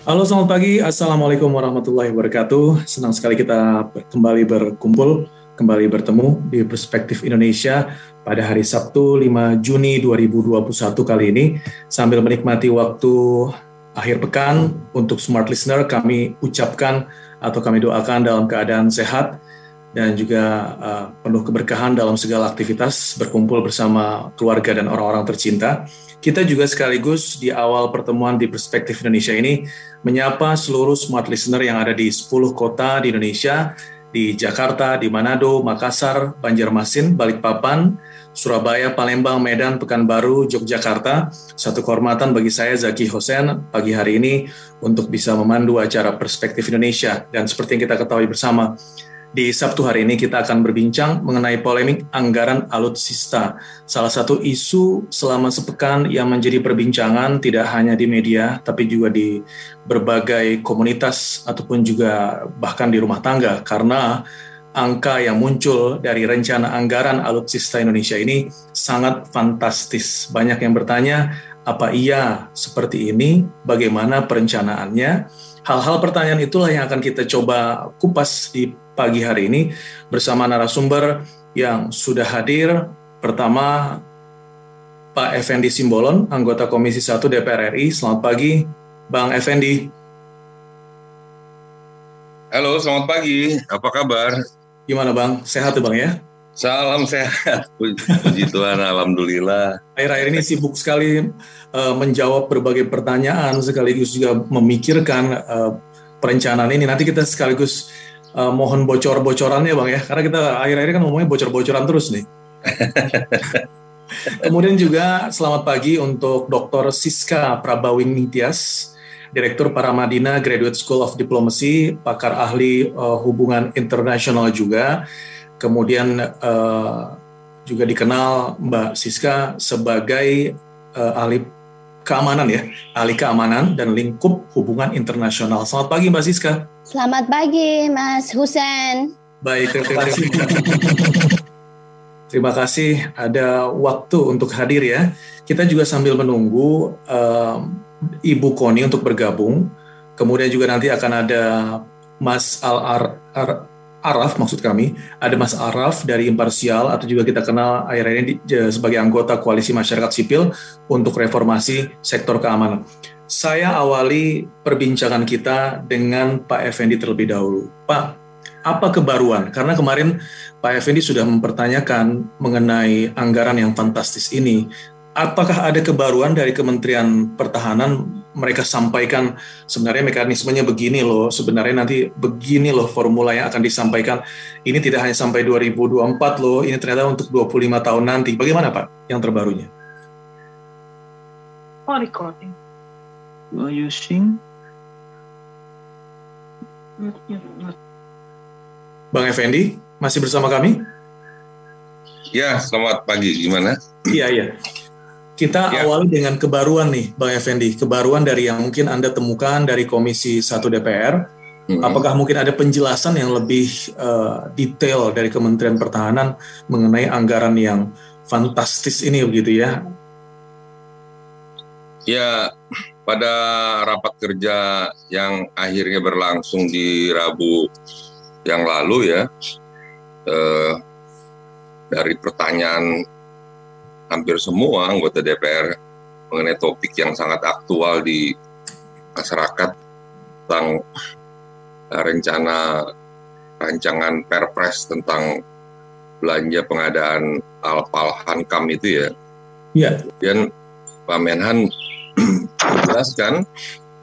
Halo, selamat pagi. Assalamualaikum warahmatullahi wabarakatuh. Senang sekali kita kembali berkumpul, kembali bertemu di Perspektif Indonesia pada hari Sabtu 5 Juni 2021 kali ini. Sambil menikmati waktu akhir pekan, untuk smart listener kami ucapkan atau kami doakan dalam keadaan sehat dan juga penuh keberkahan dalam segala aktivitas, berkumpul bersama keluarga dan orang-orang tercinta. Kita juga sekaligus di awal pertemuan di Perspektif Indonesia ini menyapa seluruh smart listener yang ada di 10 kota di Indonesia, di Jakarta, di Manado, Makassar, Banjarmasin, Balikpapan, Surabaya, Palembang, Medan, Pekanbaru, Yogyakarta. Satu kehormatan bagi saya, Zaki Hosen, pagi hari ini untuk bisa memandu acara Perspektif Indonesia. Dan seperti yang kita ketahui bersama, di Sabtu hari ini kita akan berbincang mengenai polemik anggaran alutsista. Salah satu isu selama sepekan yang menjadi perbincangan tidak hanya di media, tapi juga di berbagai komunitas ataupun juga bahkan di rumah tangga. Karena angka yang muncul dari rencana anggaran alutsista Indonesia ini sangat fantastis. Banyak yang bertanya, apa iya seperti ini? Bagaimana perencanaannya? Hal-hal pertanyaan itulah yang akan kita coba kupas di pagi hari ini bersama narasumber yang sudah hadir. Pertama, Pak Effendi Simbolon, anggota Komisi 1 DPR RI. Selamat pagi, Bang Effendi. Halo, selamat pagi. Apa kabar? Gimana Bang? Sehat ya Bang ya? Salam sehat. Puji Tuhan, alhamdulillah. Akhir-akhir ini sibuk sekali menjawab berbagai pertanyaan, sekaligus juga memikirkan perencanaan ini. Nanti kita sekaligus mohon bocor-bocorannya Bang ya, karena kita akhir-akhir kan ngomongnya bocor-bocoran terus nih. Kemudian juga selamat pagi untuk Dr. Siska Prabawing Ningtyas, Direktur Paramadina Graduate School of Diplomacy, pakar ahli hubungan internasional juga. Kemudian juga dikenal Mbak Siska sebagai ahli keamanan ya, ahli keamanan dan lingkup hubungan internasional. Selamat pagi Mbak Siska. Selamat pagi Mas Husen. Baik, terima kasih. Terima kasih ada waktu untuk hadir ya. Kita juga sambil menunggu Ibu Koni untuk bergabung. Kemudian juga nanti akan ada Mas Araf, maksud kami, ada Mas Araf dari Imparsial, atau juga kita kenal akhir-akhir ini sebagai anggota Koalisi Masyarakat Sipil untuk Reformasi Sektor Keamanan. Saya awali perbincangan kita dengan Pak Effendi terlebih dahulu. Pak, apa kebaruan? Karena kemarin Pak Effendi sudah mempertanyakan mengenai anggaran yang fantastis ini. Apakah ada kebaruan dari Kementerian Pertahanan? Mereka sampaikan sebenarnya mekanismenya begini loh, sebenarnya nanti begini loh formula yang akan disampaikan. Ini tidak hanya sampai 2024 loh, ini ternyata untuk 25 tahun nanti. Bagaimana Pak yang terbarunya? Recording. Using. Bang Effendi, masih bersama kami? Ya, selamat pagi. Gimana? Iya. Kita awali dengan kebaruan nih, Bang Effendi. Kebaruan dari yang mungkin Anda temukan dari Komisi 1 DPR. Apakah mungkin ada penjelasan yang lebih detail dari Kementerian Pertahanan mengenai anggaran yang fantastis ini begitu ya? Ya, pada rapat kerja yang akhirnya berlangsung di Rabu yang lalu ya, dari pertanyaan hampir semua anggota DPR mengenai topik yang sangat aktual di masyarakat tentang rancangan Perpres tentang belanja pengadaan Al-Hankam itu ya. Iya. Kemudian Pak Menhan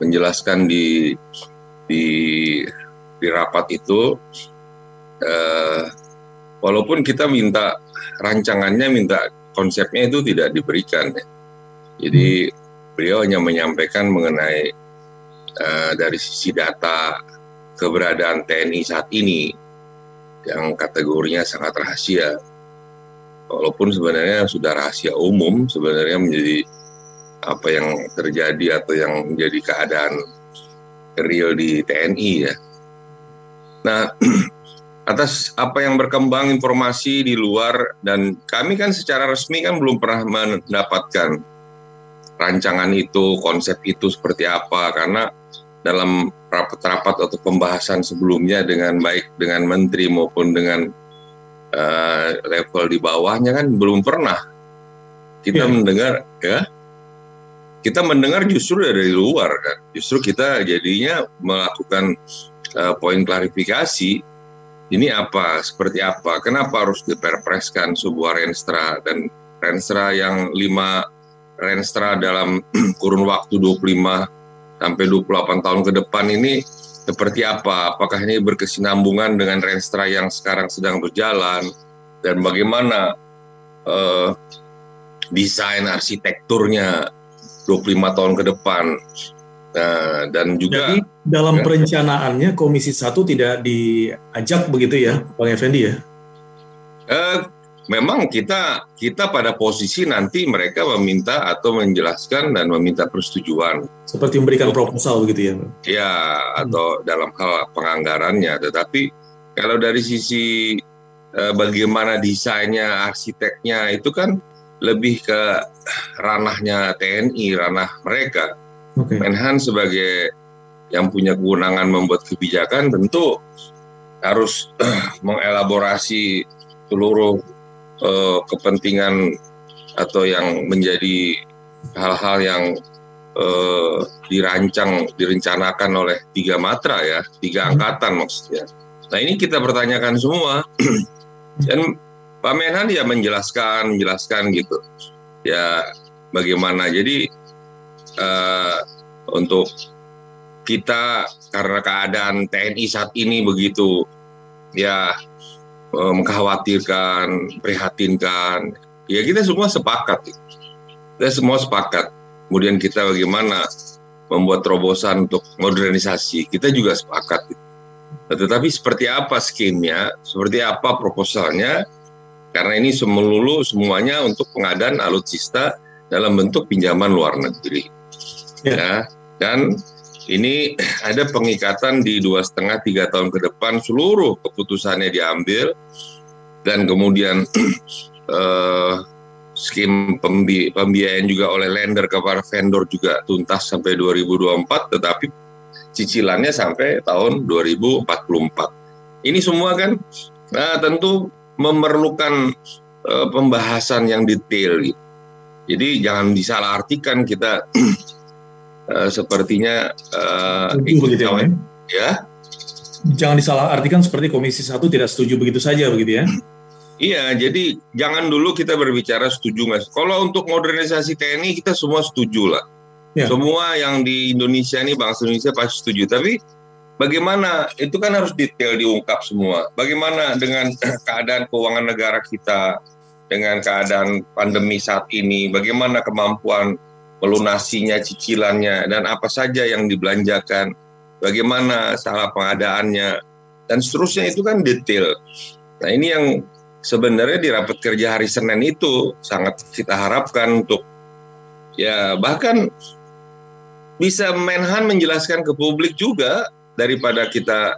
menjelaskan di rapat itu, walaupun kita minta konsepnya itu tidak diberikan. Jadi beliau hanya menyampaikan mengenai dari sisi data keberadaan TNI saat ini yang kategorinya sangat rahasia. Walaupun sebenarnya sudah rahasia umum, sebenarnya menjadi apa yang terjadi atau yang menjadi keadaan real di TNI ya. Nah, atas apa yang berkembang informasi di luar, dan kami kan secara resmi kan belum pernah mendapatkan rancangan itu, konsep itu seperti apa, karena dalam rapat-rapat atau pembahasan sebelumnya dengan baik dengan menteri maupun dengan level di bawahnya kan belum pernah kita mendengar kita mendengar justru dari luar kan, justru kita jadinya melakukan poin klarifikasi ini apa, seperti apa, kenapa harus diperpreskan sebuah renstra dan renstra yang 5 renstra dalam kurun waktu 25 sampai 28 tahun ke depan ini seperti apa? Apakah ini berkesinambungan dengan renstra yang sekarang sedang berjalan dan bagaimana desain arsitekturnya 25 tahun ke depan? Dan juga jadi dalam perencanaannya Komisi 1 tidak diajak begitu ya, Bang Effendi ya? Memang kita pada posisi nanti mereka meminta atau menjelaskan dan meminta persetujuan. Seperti memberikan proposal begitu ya? Ya, atau dalam hal penganggarannya. Tetapi kalau dari sisi bagaimana desainnya, arsiteknya, itu kan lebih ke ranahnya TNI, ranah mereka. Menhan sebagai yang punya kewenangan membuat kebijakan tentu harus mengelaborasi seluruh kepentingan atau yang menjadi hal-hal yang direncanakan oleh 3 matra ya, 3 angkatan maksudnya. Nah ini kita pertanyakan semua dan Pak Menhan ya menjelaskan gitu ya bagaimana. Jadi untuk kita karena keadaan TNI saat ini begitu ya mengkhawatirkan, prihatinkan, ya kita semua sepakat. Kemudian kita bagaimana membuat terobosan untuk modernisasi, kita juga sepakat. Tetapi seperti apa skemnya, seperti apa proposalnya, karena ini semuanya untuk pengadaan alutsista dalam bentuk pinjaman luar negeri. Ya, dan ini ada pengikatan di 2,5-3 tahun ke depan, seluruh keputusannya diambil dan kemudian skim pembiayaan juga oleh lender kepada vendor juga tuntas sampai 2024, tetapi cicilannya sampai tahun 2044. Ini semua kan tentu memerlukan pembahasan yang detail. Jadi jangan disalahartikan kita sepertinya begitu ya. Jangan disalahartikan seperti Komisi 1 tidak setuju begitu saja begitu ya. Iya, jadi jangan dulu kita berbicara setuju nggak. Kalau untuk modernisasi TNI kita semua setuju lah. Ya. Semua yang di Indonesia ini, bangsa Indonesia pasti setuju. Tapi bagaimana, itu kan harus detail diungkap semua. Bagaimana dengan keadaan keuangan negara kita, dengan keadaan pandemi saat ini, bagaimana kemampuan melunasinya, cicilannya, dan apa saja yang dibelanjakan, bagaimana salah pengadaannya, dan seterusnya itu kan detail. Nah ini yang sebenarnya di rapat kerja hari Senin itu sangat kita harapkan untuk ya bahkan bisa Menhan menjelaskan ke publik juga daripada kita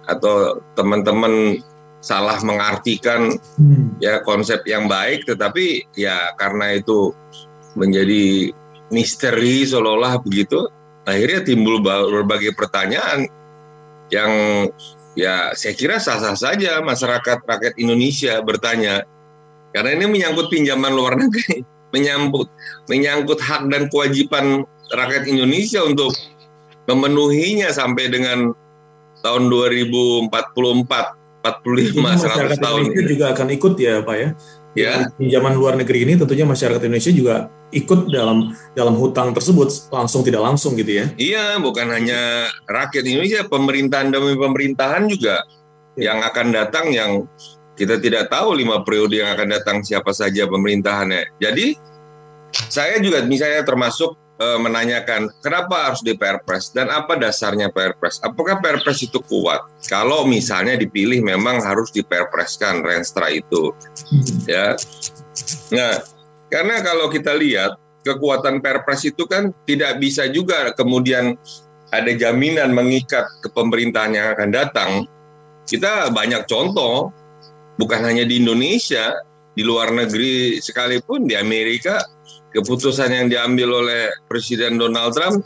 atau teman-teman salah mengartikan ya konsep yang baik, tetapi ya karena itu menjadi misteri seolah-olah begitu, akhirnya timbul berbagai pertanyaan yang ya saya kira sah-sah saja masyarakat rakyat Indonesia bertanya, karena ini menyangkut pinjaman luar negeri, menyangkut hak dan kewajiban rakyat Indonesia untuk memenuhinya sampai dengan tahun 2044, 45, 100 tahun. Indonesia juga akan ikut ya Pak ya. Ya. Pinjaman luar negeri ini tentunya masyarakat Indonesia juga ikut dalam hutang tersebut langsung tidak langsung gitu ya. Iya, bukan hanya rakyat Indonesia, pemerintahan demi pemerintahan juga yang akan datang, yang kita tidak tahu 5 periode yang akan datang siapa saja pemerintahannya. Jadi saya juga misalnya termasuk menanyakan kenapa harus di Perpres dan apa dasarnya Perpres. Apakah Perpres itu kuat? Kalau misalnya dipilih memang harus diperpreskan renstra itu. Ya. Nah, karena kalau kita lihat kekuatan Perpres itu kan tidak bisa juga kemudian ada jaminan mengikat ke pemerintahan yang akan datang. Kita banyak contoh, bukan hanya di Indonesia, di luar negeri sekalipun, di Amerika, keputusan yang diambil oleh Presiden Donald Trump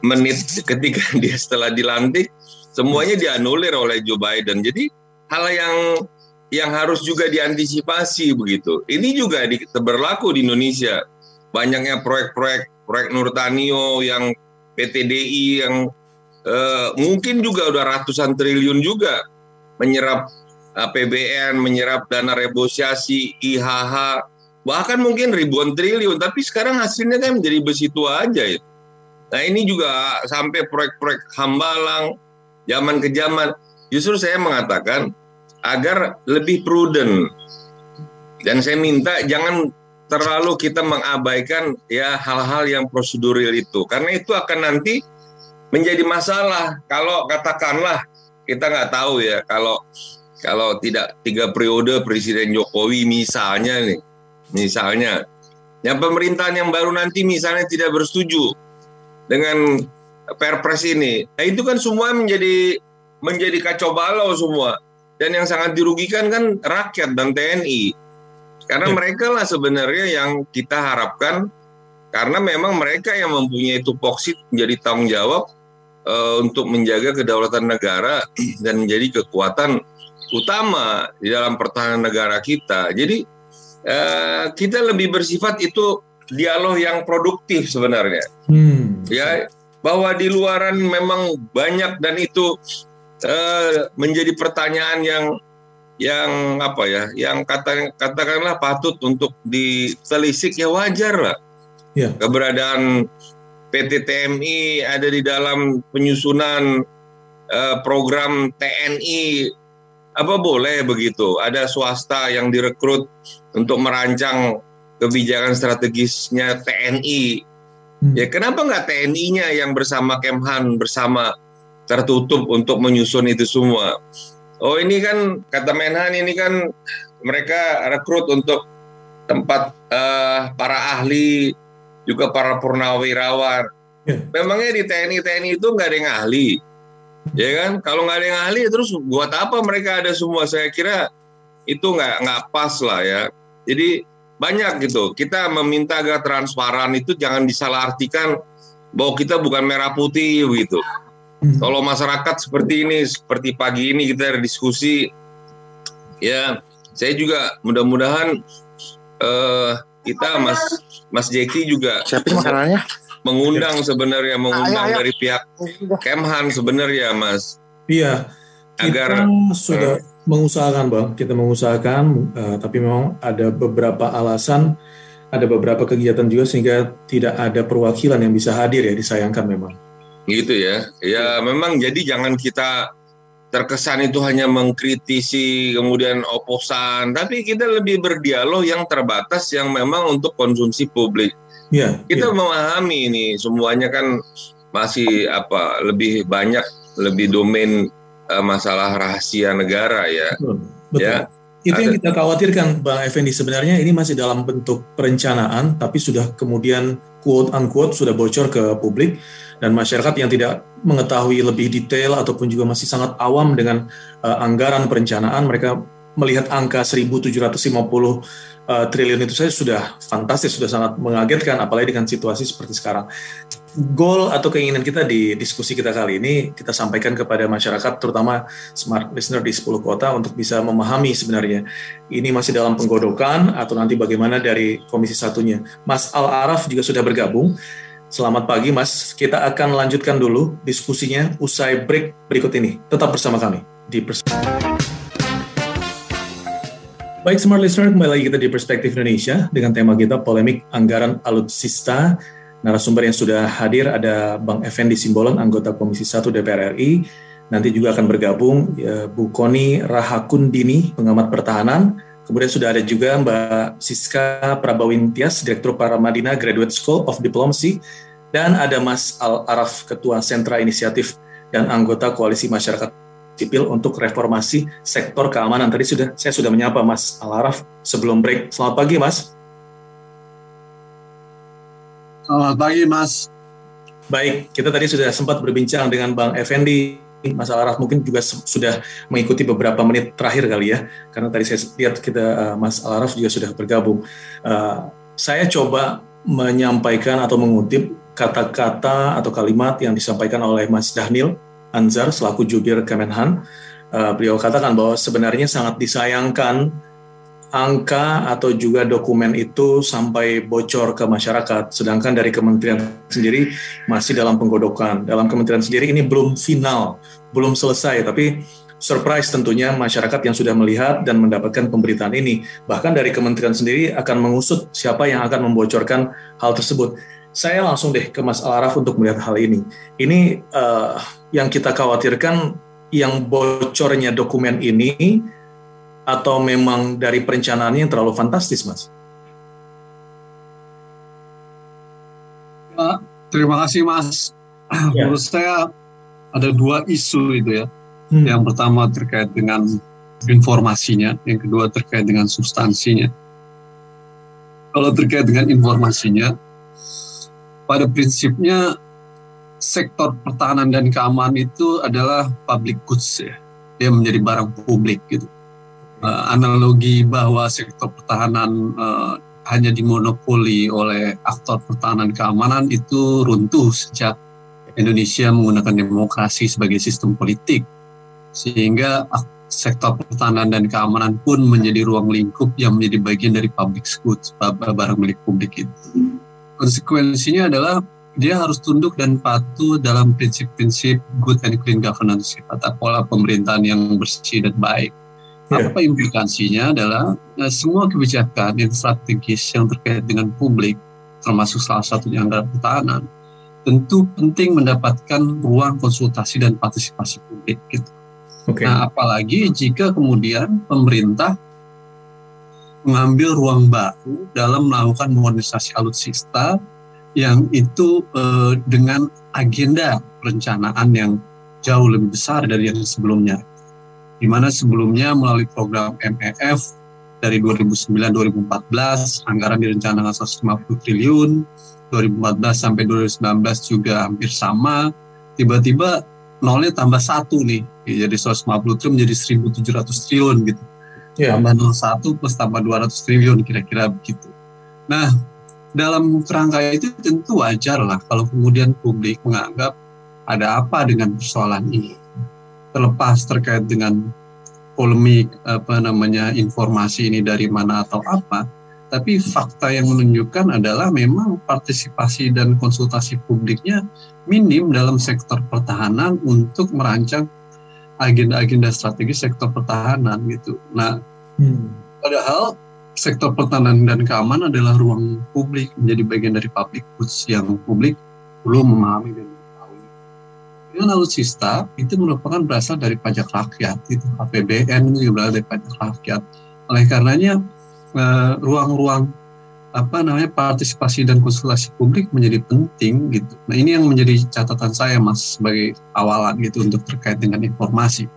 menit ketika dia setelah dilantik, semuanya dianulir oleh Joe Biden. Jadi hal yang harus juga diantisipasi begitu. Ini juga berlaku di Indonesia. Banyaknya proyek Nurtanio, yang PTDI yang mungkin juga udah ratusan triliun juga menyerap APBN, menyerap dana negosiasi, IHH, bahkan mungkin ribuan triliun. Tapi sekarang hasilnya kan menjadi besi tua aja ya. Nah ini juga sampai proyek-proyek Hambalang, zaman ke zaman. Justru saya mengatakan agar lebih prudent. Dan saya minta jangan terlalu kita mengabaikan ya hal-hal yang prosedural itu. Karena itu akan nanti menjadi masalah. Kalau katakanlah kita nggak tahu ya, kalau tidak 3 periode Presiden Jokowi misalnya, yang pemerintahan yang baru nanti misalnya tidak bersetuju dengan Perpres ini, nah itu kan semua menjadi kacau balau semua, dan yang sangat dirugikan kan rakyat dan TNI, karena mereka lah sebenarnya yang kita harapkan, karena memang mereka yang mempunyai tupoksi menjadi tanggung jawab untuk menjaga kedaulatan negara dan menjadi kekuatan utama di dalam pertahanan negara kita. Jadi kita lebih bersifat itu dialog yang produktif sebenarnya. Ya, bahwa di luaran memang banyak dan itu menjadi pertanyaan yang apa ya, yang katakanlah patut untuk ditelisik, ya wajar lah. Yeah. Keberadaan PT TMI ada di dalam penyusunan program TNI, apa boleh begitu? Ada swasta yang direkrut untuk merancang kebijakan strategisnya TNI. Ya kenapa nggak TNI-nya yang bersama Kemhan, bersama tertutup untuk menyusun itu semua? Oh ini kan kata Menhan, ini kan mereka rekrut untuk tempat para ahli, juga para purnawirawan. Memangnya di TNI itu nggak ada yang ahli? Ya kan, kalau nggak ada yang ahli terus buat apa mereka ada semua? Saya kira itu nggak pas lah ya. Jadi banyak gitu, kita meminta agar transparan itu jangan disalahartikan bahwa kita bukan merah putih begitu. Kalau masyarakat seperti ini, seperti pagi ini kita diskusi, ya saya juga mudah-mudahan kita Mas Jeki juga siapin makanannya, mengundang dari pihak Kemhan sebenarnya, Mas. Iya, kita sudah mengusahakan, Bang. Kita mengusahakan, tapi memang ada beberapa alasan, ada beberapa kegiatan juga sehingga tidak ada perwakilan yang bisa hadir ya, disayangkan memang. Gitu ya. Ya memang jadi jangan kita terkesan itu hanya mengkritisi kemudian oposan, tapi kita lebih berdialog yang terbatas yang memang untuk konsumsi publik. Yeah, kita memahami ini semuanya kan masih lebih banyak, lebih domain masalah rahasia negara ya. Betul. Ya. Itu yang kita khawatirkan, Bang Effendi. Sebenarnya ini masih dalam bentuk perencanaan, tapi sudah kemudian quote unquote sudah bocor ke publik, dan masyarakat yang tidak mengetahui lebih detail ataupun juga masih sangat awam dengan anggaran perencanaan, mereka melihat angka 1.750 triliun itu saja sudah fantastis, sudah sangat mengagetkan, apalagi dengan situasi seperti sekarang. Goal atau keinginan kita di diskusi kita kali ini, kita sampaikan kepada masyarakat, terutama smart listener di 10 kota, untuk bisa memahami sebenarnya ini masih dalam penggodokan atau nanti bagaimana dari Komisi 1-nya. Mas Al-Araf juga sudah bergabung. Selamat pagi, Mas. Kita akan lanjutkan dulu diskusinya usai break berikut ini. Tetap bersama kami di Baik, Smart Listener, kembali lagi kita di Perspektif Indonesia dengan tema kita polemik anggaran alutsista. Narasumber yang sudah hadir ada Bang Effendi Simbolon, anggota Komisi 1 DPR RI. Nanti juga akan bergabung Bu Koni Rahakundini, pengamat pertahanan. Kemudian sudah ada juga Mbak Siska Prabawintias, Direktur Paramadina Graduate School of Diplomacy. Dan ada Mas Al-Araf, Ketua Sentra Inisiatif dan anggota Koalisi Masyarakat Sipil untuk Reformasi Sektor Keamanan. Tadi saya sudah menyapa Mas Al-Araf sebelum break. Selamat pagi, Mas. Selamat pagi, Mas. Baik, kita tadi sudah sempat berbincang dengan Bang Effendi. Mas Al-Araf mungkin juga sudah mengikuti beberapa menit terakhir kali ya, karena tadi saya lihat Mas Al-Araf juga sudah bergabung. Saya coba menyampaikan atau mengutip kata-kata atau kalimat yang disampaikan oleh Mas Dhanil Anzar selaku Jubir Kemenhan. Beliau katakan bahwa sebenarnya sangat disayangkan angka atau juga dokumen itu sampai bocor ke masyarakat, sedangkan dari kementerian sendiri masih dalam penggodokan. Dalam kementerian sendiri ini belum final, belum selesai, tapi surprise tentunya masyarakat yang sudah melihat dan mendapatkan pemberitaan ini. Bahkan dari kementerian sendiri akan mengusut siapa yang akan membocorkan hal tersebut. Saya langsung deh ke Mas Al-Araf untuk melihat hal ini. Ini yang kita khawatirkan, yang bocornya dokumen ini, atau memang dari perencanaannya yang terlalu fantastis, Mas? Terima kasih, Mas. Ya. Menurut saya ada dua isu itu ya. Yang pertama terkait dengan informasinya, yang kedua terkait dengan substansinya. Kalau terkait dengan informasinya, pada prinsipnya sektor pertahanan dan keamanan itu adalah public goods ya. Dia menjadi barang publik gitu. Analogi bahwa sektor pertahanan hanya dimonopoli oleh aktor pertahanan keamanan itu runtuh sejak Indonesia menggunakan demokrasi sebagai sistem politik, sehingga sektor pertahanan dan keamanan pun menjadi ruang lingkup yang menjadi bagian dari public goods, barang milik publik itu. Konsekuensinya adalah dia harus tunduk dan patuh dalam prinsip-prinsip good and clean governance atau pola pemerintahan yang bersih dan baik. Apa implikasinya adalah semua kebijakan yang strategis yang terkait dengan publik, termasuk salah satunya anggaran pertahanan, tentu penting mendapatkan ruang konsultasi dan partisipasi publik. Gitu. Nah, apalagi jika kemudian pemerintah mengambil ruang baru dalam melakukan modernisasi alutsista yang itu dengan agenda perencanaan yang jauh lebih besar dari yang sebelumnya. Di mana sebelumnya melalui program MEF dari 2009-2014 anggaran direncanakan 150 triliun, 2014 sampai 2019 juga hampir sama, tiba-tiba nolnya tambah 1 nih, jadi 150 triliun menjadi 1.700 triliun gitu. Tambah 01 plus tambah 200 triliun kira-kira begitu. Nah, dalam kerangka itu tentu wajar lah kalau kemudian publik menganggap ada apa dengan persoalan ini. Terlepas terkait dengan polemik informasi ini dari mana atau apa, tapi fakta yang menunjukkan adalah memang partisipasi dan konsultasi publiknya minim dalam sektor pertahanan untuk merancang agenda-agenda strategis sektor pertahanan gitu. Nah, padahal sektor pertahanan dan keamanan adalah ruang publik, menjadi bagian dari public goods yang publik belum memahami dan dengan alutsista itu merupakan berasal dari pajak rakyat, itu APBN itu juga berasal dari pajak rakyat. Oleh karenanya ruang-ruang partisipasi dan konsultasi publik menjadi penting gitu. Nah, ini yang menjadi catatan saya, Mas, sebagai awalan gitu untuk terkait dengan informasi.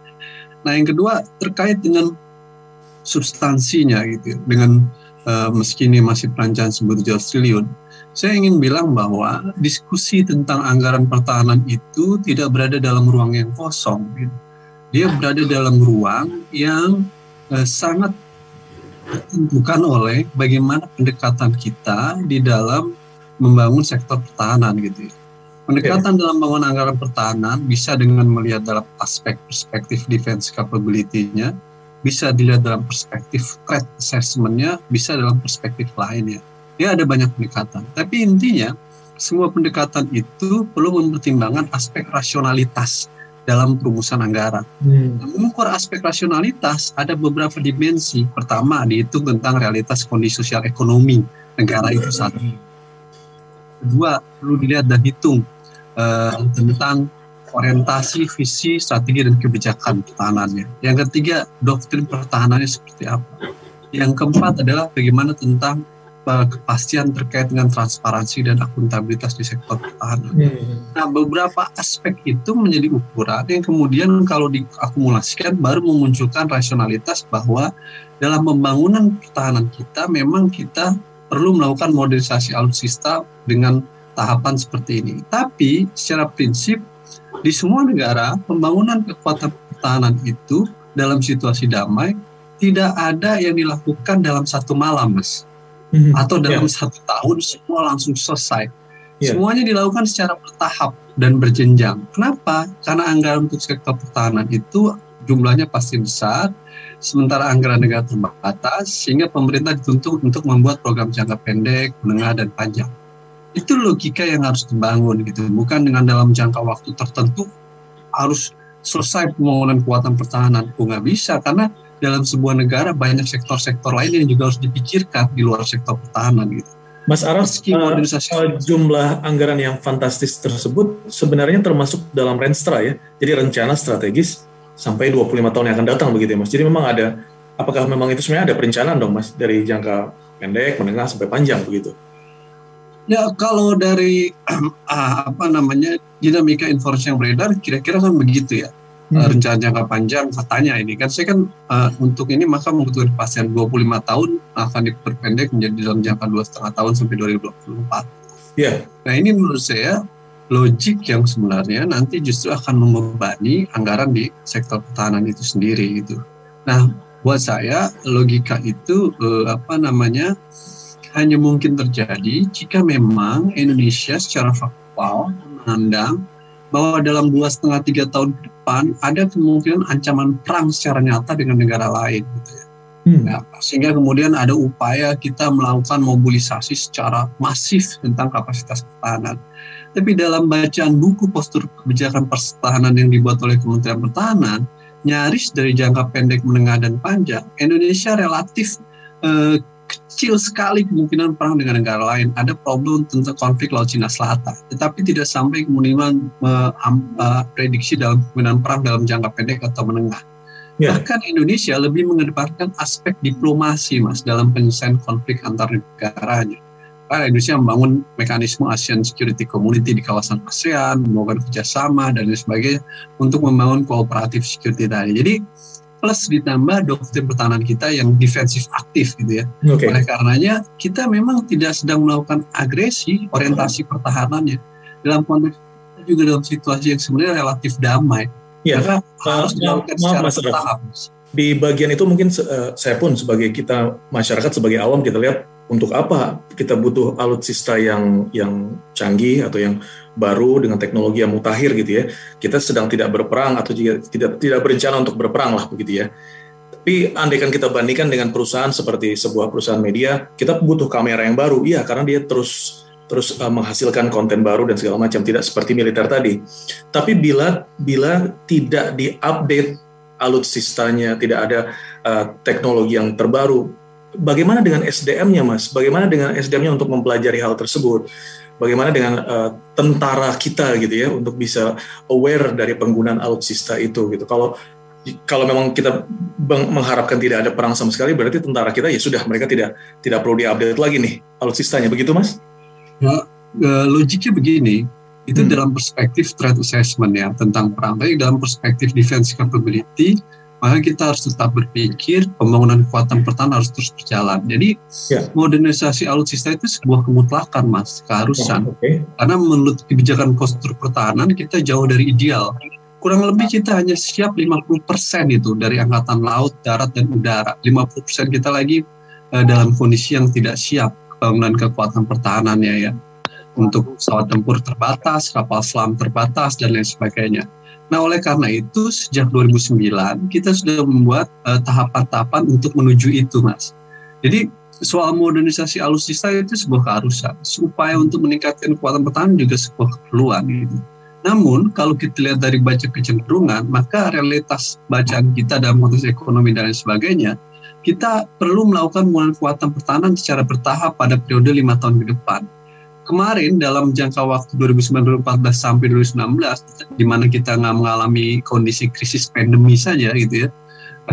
Nah, yang kedua terkait dengan substansinya gitu, dengan meski ini masih perancangan 1.700 triliun. Saya ingin bilang bahwa diskusi tentang anggaran pertahanan itu tidak berada dalam ruang yang kosong. Gitu. Dia berada dalam ruang yang sangat ditentukan oleh bagaimana pendekatan kita di dalam membangun sektor pertahanan. Gitu. Pendekatan dalam membangun anggaran pertahanan bisa dengan melihat dalam aspek perspektif defense capability-nya, bisa dilihat dalam perspektif threat assessment-nya, bisa dalam perspektif lainnya. Dia ada banyak pendekatan, tapi intinya semua pendekatan itu perlu mempertimbangkan aspek rasionalitas dalam perumusan anggaran. Mengukur aspek rasionalitas ada beberapa dimensi. Pertama, dihitung tentang realitas kondisi sosial ekonomi negara itu satu. Kedua, perlu dilihat dan hitung tentang orientasi, visi, strategi, dan kebijakan pertahanannya. Yang ketiga, doktrin pertahanannya seperti apa. Yang keempat adalah bagaimana tentang kepastian terkait dengan transparansi dan akuntabilitas di sektor pertahanan. Nah, beberapa aspek itu menjadi ukuran yang kemudian kalau diakumulasikan baru memunculkan rasionalitas bahwa dalam pembangunan pertahanan kita memang kita perlu melakukan modernisasi alutsista dengan tahapan seperti ini. Tapi secara prinsip di semua negara pembangunan kekuatan pertahanan itu dalam situasi damai tidak ada yang dilakukan dalam satu malam, Mas. Atau dalam 1 tahun semua langsung selesai. Semuanya dilakukan secara bertahap dan berjenjang. Kenapa? Karena anggaran untuk sektor pertahanan itu jumlahnya pasti besar, sementara anggaran negara terbatas, sehingga pemerintah dituntut untuk membuat program jangka pendek, menengah, dan panjang. Itu logika yang harus dibangun gitu, bukan dengan dalam jangka waktu tertentu harus selesai pembangunan kekuatan pertahanan. Nggak bisa, karena dalam sebuah negara banyak sektor-sektor lain yang juga harus dipikirkan di luar sektor pertahanan gitu. Mas Aras, jumlah anggaran yang fantastis tersebut sebenarnya termasuk dalam Renstra ya, jadi rencana strategis sampai 25 tahun yang akan datang begitu ya Mas. Jadi memang ada, apakah memang itu sebenarnya ada perencanaan dong Mas, dari jangka pendek, menengah, sampai panjang begitu? Ya kalau dari dinamika informasi yang beredar kira-kira kan begitu ya. Rencana jangka panjang katanya ini kan saya kan untuk ini maka membutuhkan kepastian 25 tahun akan diperpendek menjadi dalam jangka 2,5 tahun sampai 2024. Nah ini menurut saya logik yang sebenarnya nanti justru akan membebani anggaran di sektor pertahanan itu sendiri gitu. Nah buat saya logika itu hanya mungkin terjadi jika memang Indonesia secara faktual memandang bahwa dalam 2,5-3 tahun ke depan ada kemungkinan ancaman perang secara nyata dengan negara lain gitu ya. Sehingga kemudian ada upaya kita melakukan mobilisasi secara masif tentang kapasitas pertahanan. Tapi dalam bacaan buku postur kebijakan pertahanan yang dibuat oleh Kementerian Pertahanan, nyaris dari jangka pendek, menengah, dan panjang, Indonesia relatif kecil sekali kemungkinan perang dengan negara lain. Ada problem tentang konflik Laut Cina Selatan, tetapi tidak sampai kemudian prediksi dalam kemungkinan perang dalam jangka pendek atau menengah. Bahkan Indonesia lebih mengedepankan aspek diplomasi Mas dalam penyelesaian konflik antar negaranya. Indonesia membangun mekanisme ASEAN Security Community di kawasan ASEAN, membangun kerjasama dan lain sebagainya untuk membangun kooperatif security tadi. Jadi plus ditambah doktrin pertahanan kita yang defensif aktif gitu ya. Oleh karenanya kita memang tidak sedang melakukan agresi orientasi pertahanannya dalam konteks juga dalam situasi yang sebenarnya relatif damai. Karena harus dilakukan secara bertahap. Di bagian itu mungkin saya pun sebagai kita masyarakat sebagai awam kita lihat untuk apa kita butuh alutsista yang canggih atau yang baru dengan teknologi yang mutakhir gitu ya. Kita sedang tidak berperang atau juga tidak berencana untuk berperang lah begitu ya. Tapi andaikan kita bandingkan dengan perusahaan seperti sebuah perusahaan media, kita butuh kamera yang baru, iya karena dia terus menghasilkan konten baru dan segala macam, tidak seperti militer tadi. Tapi bila tidak diupdate alutsistanya, tidak ada teknologi yang terbaru, bagaimana dengan SDM-nya Mas? Bagaimana dengan SDM-nya untuk mempelajari hal tersebut? Bagaimana dengan tentara kita gitu ya untuk bisa aware dari penggunaan alutsista itu gitu. Kalau memang kita mengharapkan tidak ada perang sama sekali, berarti tentara kita ya sudah, mereka tidak perlu diupdate lagi nih alutsistanya, begitu Mas? Logiknya begini, itu dalam perspektif threat assessment ya tentang perang. Tapi dalam perspektif defense capability, maka kita harus tetap berpikir pembangunan kekuatan pertahanan harus terus berjalan. Jadi modernisasi alutsista itu sebuah kemutlakan Mas, keharusan. Karena menurut kebijakan postur pertahanan kita jauh dari ideal. Kurang lebih kita hanya siap 50% itu dari angkatan laut, darat, dan udara. 50% kita lagi dalam kondisi yang tidak siap pembangunan kekuatan pertahanannya ya. Untuk pesawat tempur terbatas, kapal selam terbatas, dan lain sebagainya. Nah oleh karena itu sejak 2009 kita sudah membuat tahapan-tahapan untuk menuju itu Mas. Jadi soal modernisasi alutsista itu sebuah keharusan. Upaya untuk meningkatkan kekuatan pertahanan juga sebuah keperluan gitu. Namun kalau kita lihat dari baca kecenderungan, maka realitas bacaan kita dalam konteks ekonomi dan lain sebagainya, kita perlu melakukan pembangunan kekuatan pertahanan secara bertahap pada periode 5 tahun ke depan. Kemarin dalam jangka waktu 2014 sampai 2019, di mana kita nggak mengalami kondisi krisis pandemi saja gitu ya,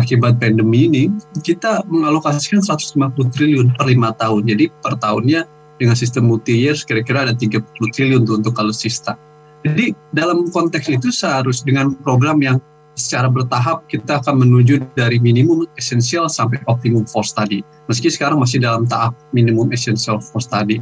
akibat pandemi ini, kita mengalokasikan 150 triliun per 5 tahun. Jadi per tahunnya dengan sistem multi-year kira-kira ada 30 triliun untuk alutsista. Jadi dalam konteks itu seharus dengan program yang secara bertahap kita akan menuju dari minimum esensial sampai optimum force tadi. Meski sekarang masih dalam tahap minimum essential force tadi.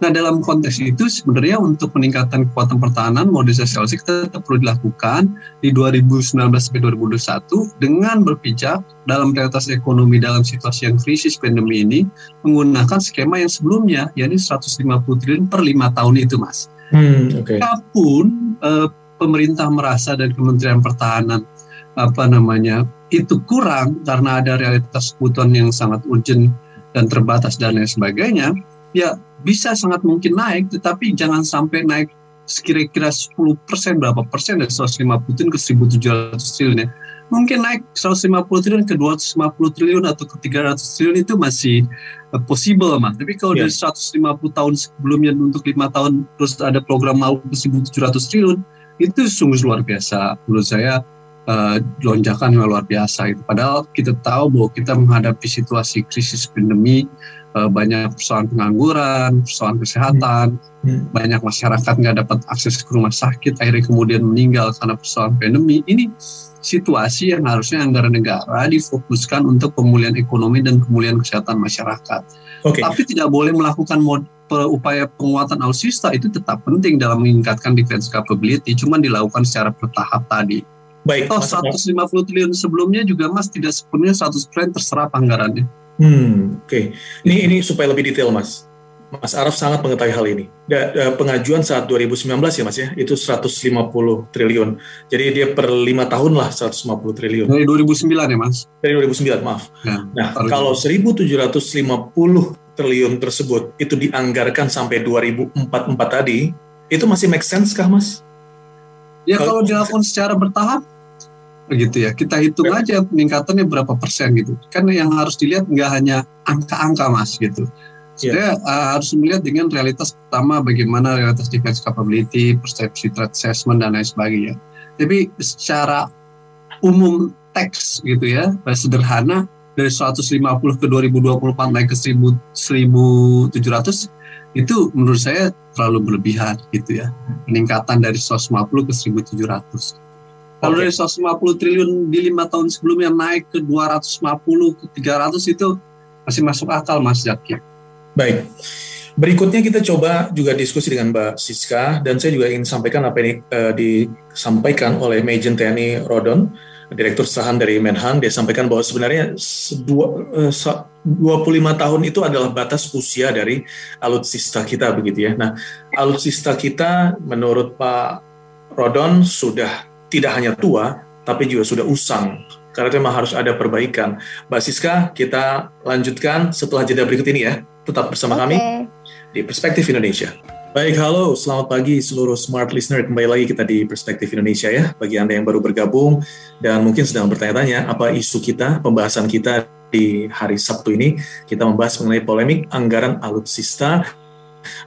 Nah, dalam konteks itu sebenarnya untuk peningkatan kekuatan pertahanan modernisasi alutsista tetap perlu dilakukan di 2019 sampai 2021 dengan berpijak dalam realitas ekonomi dalam situasi yang krisis pandemi ini menggunakan skema yang sebelumnya, yakni 150 triliun per 5 tahun itu, Mas. Walaupun pemerintah merasa dan Kementerian Pertahanan itu kurang karena ada realitas kebutuhan yang sangat urgent dan terbatas dan lain sebagainya, ya bisa sangat mungkin naik, tetapi jangan sampai naik kira-kira 10%, berapa persen dari 150 triliun ke 1.700 triliun ya. Mungkin naik 150 triliun ke 250 triliun atau ke 300 triliun itu masih possible, Mas. Tapi kalau dari 150 tahun sebelumnya untuk 5 tahun terus ada program mau ke 1.700 triliun, itu sungguh luar biasa menurut saya. Lonjakan yang luar biasa itu. Padahal kita tahu bahwa kita menghadapi situasi krisis pandemi, banyak persoalan pengangguran, persoalan kesehatan, banyak masyarakat nggak dapat akses ke rumah sakit, akhirnya kemudian meninggal karena persoalan pandemi. Ini situasi yang harusnya anggaran negara difokuskan untuk pemulihan ekonomi dan pemulihan kesehatan masyarakat. Tapi tidak boleh melakukan upaya penguatan alutsista, itu tetap penting dalam meningkatkan defense capability, cuman dilakukan secara bertahap tadi. Baik, 150 triliun sebelumnya juga, Mas, tidak sepenuhnya 100% terserap anggarannya. Ini supaya lebih detail, Mas. Mas Araf sangat mengetahui hal ini. Pengajuan saat 2019 ya, Mas ya, itu 150 triliun. Jadi dia per 5 tahun lah 150 triliun. Dari 2009 ya, Mas? Dari 2009, maaf. Nah, kalau 1.750 triliun tersebut itu dianggarkan sampai 2044 tadi, itu masih make sense kah, Mas? Ya kalau dilakukan secara bertahap, begitu ya, kita hitung aja peningkatannya berapa persen gitu. Kan yang harus dilihat nggak hanya angka-angka, Mas, gitu. Saya harus melihat dengan realitas pertama, bagaimana realitas defense capability, persepsi threat assessment, dan lain sebagainya. Tapi secara umum teks gitu ya, sederhana, dari 150 ke 2024 naik ke 1.700, itu menurut saya terlalu berlebihan gitu ya. Peningkatan dari 150 ke 1.700. Kalau dari 150 triliun di 5 tahun sebelumnya naik ke 250 ke 300 itu masih masuk akal, Mas Zaki. Baik. Berikutnya kita coba juga diskusi dengan Mbak Siska, dan saya juga ingin sampaikan apa yang disampaikan oleh Majen TNI Rodon, Direktur Saham dari Menhan. Dia sampaikan bahwa sebenarnya 25 tahun itu adalah batas usia dari alutsista kita, begitu ya. Nah, alutsista kita menurut Pak Rodon sudah tidak hanya tua, tapi juga sudah usang. Karena memang harus ada perbaikan. Mbak Siska, kita lanjutkan setelah jeda berikut ini ya. Tetap bersama kami di Perspektif Indonesia. Baik, halo, selamat pagi seluruh smart listener. Kembali lagi kita di Perspektif Indonesia ya. Bagi Anda yang baru bergabung dan mungkin sedang bertanya-tanya apa isu kita, pembahasan kita di hari Sabtu ini, kita membahas mengenai polemik anggaran alutsista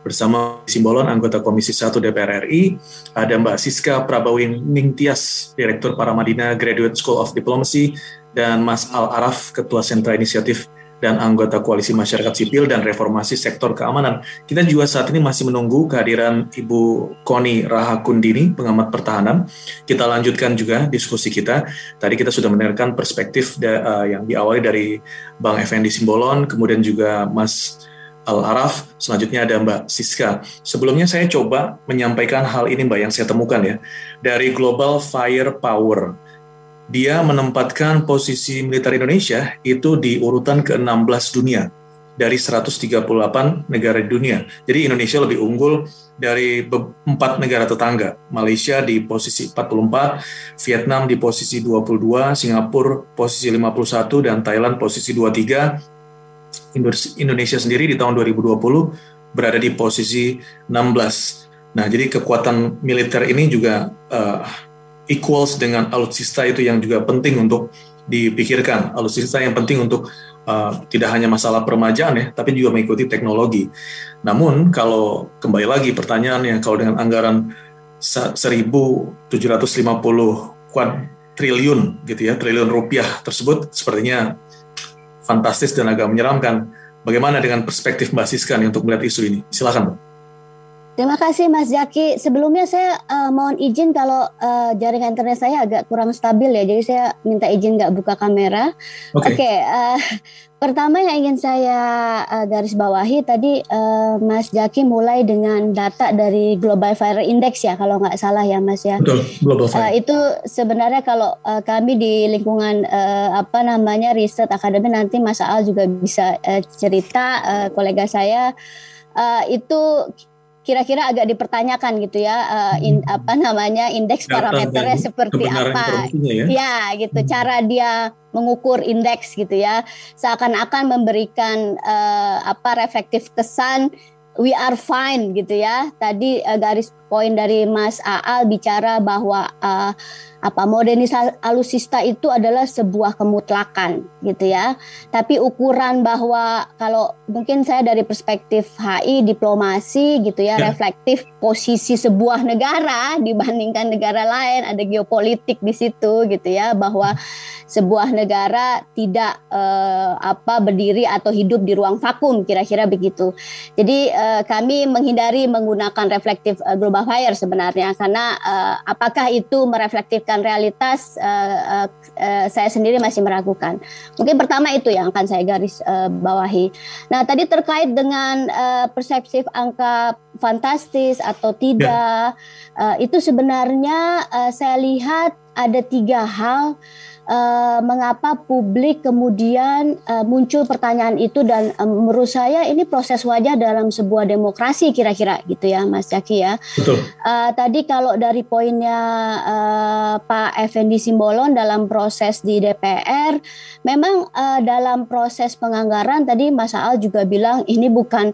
bersama Simbolon, anggota Komisi 1 DPR RI, ada Mbak Siska Prabawin Ningtyas, Direktur Paramadina Graduate School of Diplomacy, dan Mas Al Araf, Ketua Sentra Inisiatif dan anggota Koalisi Masyarakat Sipil dan Reformasi Sektor Keamanan. Kita juga saat ini masih menunggu kehadiran Ibu Koni Rahakundini, pengamat pertahanan. Kita lanjutkan juga diskusi kita. Tadi kita sudah mendengarkan perspektif yang diawali dari Bang Effendi Simbolon, kemudian juga Mas Al-Araf, selanjutnya ada Mbak Siska. Sebelumnya saya coba menyampaikan hal ini, Mbak, yang saya temukan ya. Dari Global Firepower, dia menempatkan posisi militer Indonesia itu di urutan ke-16 dunia dari 138 negara di dunia. Jadi Indonesia lebih unggul dari 4 negara tetangga. Malaysia di posisi 44, Vietnam di posisi 22, Singapura posisi 51, dan Thailand posisi 23. Indonesia sendiri di tahun 2020 berada di posisi 16. Nah, jadi kekuatan militer ini juga equals dengan alutsista itu yang juga penting untuk dipikirkan. Alutsista yang penting untuk tidak hanya masalah permajaan ya, tapi juga mengikuti teknologi. Namun kalau kembali lagi pertanyaannya, kalau dengan anggaran 1.750 triliun gitu ya, triliun rupiah tersebut sepertinya fantastis dan agak menyeramkan. Bagaimana dengan perspektif Mbak Siska nih untuk melihat isu ini? Silakan, Mbak. Terima kasih Mas Zaki. Sebelumnya saya mohon izin kalau jaringan internet saya agak kurang stabil ya, jadi saya minta izin nggak buka kamera. Oke. Pertama yang ingin saya garis bawahi tadi Mas Zaki mulai dengan data dari Global Fire Index ya, kalau nggak salah ya Mas ya. Betul, Global Fire. Itu sebenarnya kalau kami di lingkungan riset akademi, nanti Mas Aal juga bisa cerita, kolega saya itu kira-kira agak dipertanyakan gitu ya, indeks parameternya seperti apa ya gitu, cara dia mengukur indeks gitu ya, seakan-akan memberikan reflektif kesan we are fine gitu ya. Tadi garis poin dari Mas Aal bicara bahwa modernisasi alutsista itu adalah sebuah kemutlakan gitu ya. Tapi ukuran bahwa kalau mungkin saya dari perspektif HI diplomasi gitu ya, reflektif posisi sebuah negara dibandingkan negara lain, ada geopolitik di situ gitu ya, bahwa sebuah negara tidak berdiri atau hidup di ruang vakum, kira-kira begitu. Jadi kami menghindari menggunakan reflektif global fire sebenarnya, karena apakah itu mereflektifkan realitas, saya sendiri masih meragukan. Mungkin pertama itu yang akan saya garis bawahi. Nah, tadi terkait dengan persepsi angka fantastis atau tidak, itu sebenarnya saya lihat ada 3 hal mengapa publik kemudian muncul pertanyaan itu, dan menurut saya ini proses wajar dalam sebuah demokrasi kira-kira gitu ya Mas Zaki ya. Betul. Tadi kalau dari poinnya Pak Effendi Simbolon dalam proses di DPR, memang dalam proses penganggaran tadi Mas Aal juga bilang ini bukan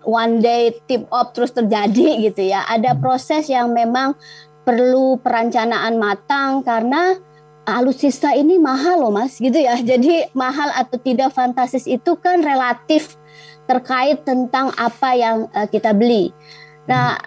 one day tip off terus terjadi gitu ya. Ada proses yang memang perlu perencanaan matang, karena alutsista ini mahal loh Mas gitu ya. Jadi mahal atau tidak fantastis itu kan relatif terkait tentang apa yang kita beli. Nah,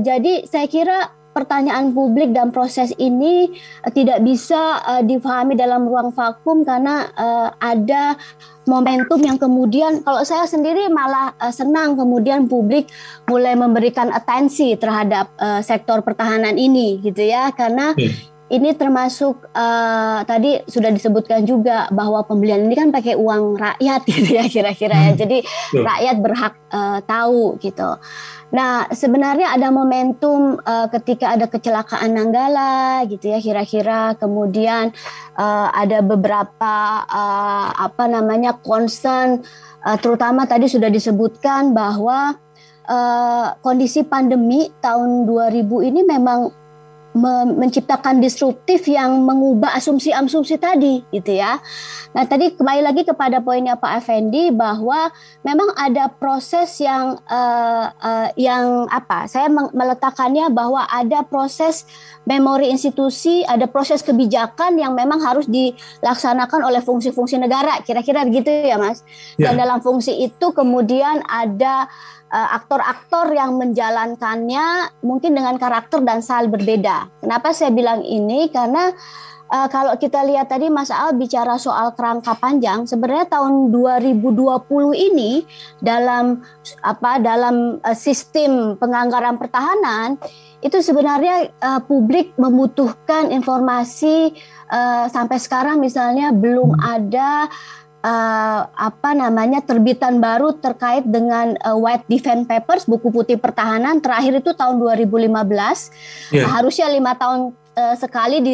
jadi saya kira pertanyaan publik dan proses ini tidak bisa difahami dalam ruang vakum, karena ada momentum yang kemudian kalau saya sendiri malah senang kemudian publik mulai memberikan atensi terhadap sektor pertahanan ini gitu ya, karena ini termasuk tadi sudah disebutkan juga bahwa pembelian ini kan pakai uang rakyat gitu ya kira-kira ya. Jadi rakyat berhak tahu gitu. Nah, sebenarnya ada momentum ketika ada kecelakaan Nanggala gitu ya kira-kira, kemudian ada beberapa concern, terutama tadi sudah disebutkan bahwa kondisi pandemi tahun 2000 ini memang menciptakan disruptif yang mengubah asumsi-asumsi tadi gitu ya. Nah, tadi kembali lagi kepada poinnya Pak Effendi bahwa memang ada proses yang saya meletakkannya bahwa ada proses memori institusi, ada proses kebijakan yang memang harus dilaksanakan oleh fungsi-fungsi negara, kira-kira begitu ya Mas. Dan dalam fungsi itu kemudian ada aktor-aktor yang menjalankannya mungkin dengan karakter dan style berbeda. Kenapa saya bilang ini? Karena kalau kita lihat tadi Mas Aal bicara soal kerangka panjang, sebenarnya tahun 2020 ini dalam sistem penganggaran pertahanan itu sebenarnya publik membutuhkan informasi, sampai sekarang misalnya belum ada terbitan baru terkait dengan White Defense Papers, buku putih pertahanan terakhir itu tahun 2015. Harusnya 5 tahun sekali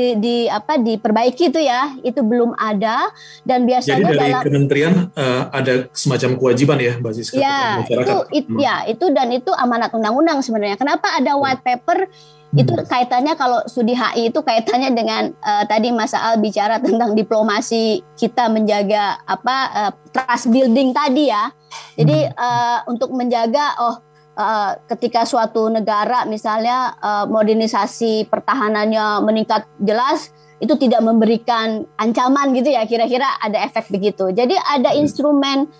diperbaiki itu ya, itu belum ada. Dan biasanya jadi dari kementerian ada semacam kewajiban ya basis masyarakat. Itu amanat undang-undang sebenarnya. Kenapa ada white paper? Itu kaitannya, kalau studi HI itu kaitannya dengan tadi Mas Aal bicara tentang diplomasi kita menjaga trust building tadi ya. Jadi untuk menjaga ketika suatu negara misalnya modernisasi pertahanannya meningkat jelas, itu tidak memberikan ancaman gitu ya, kira-kira ada efek begitu. Jadi ada instrumen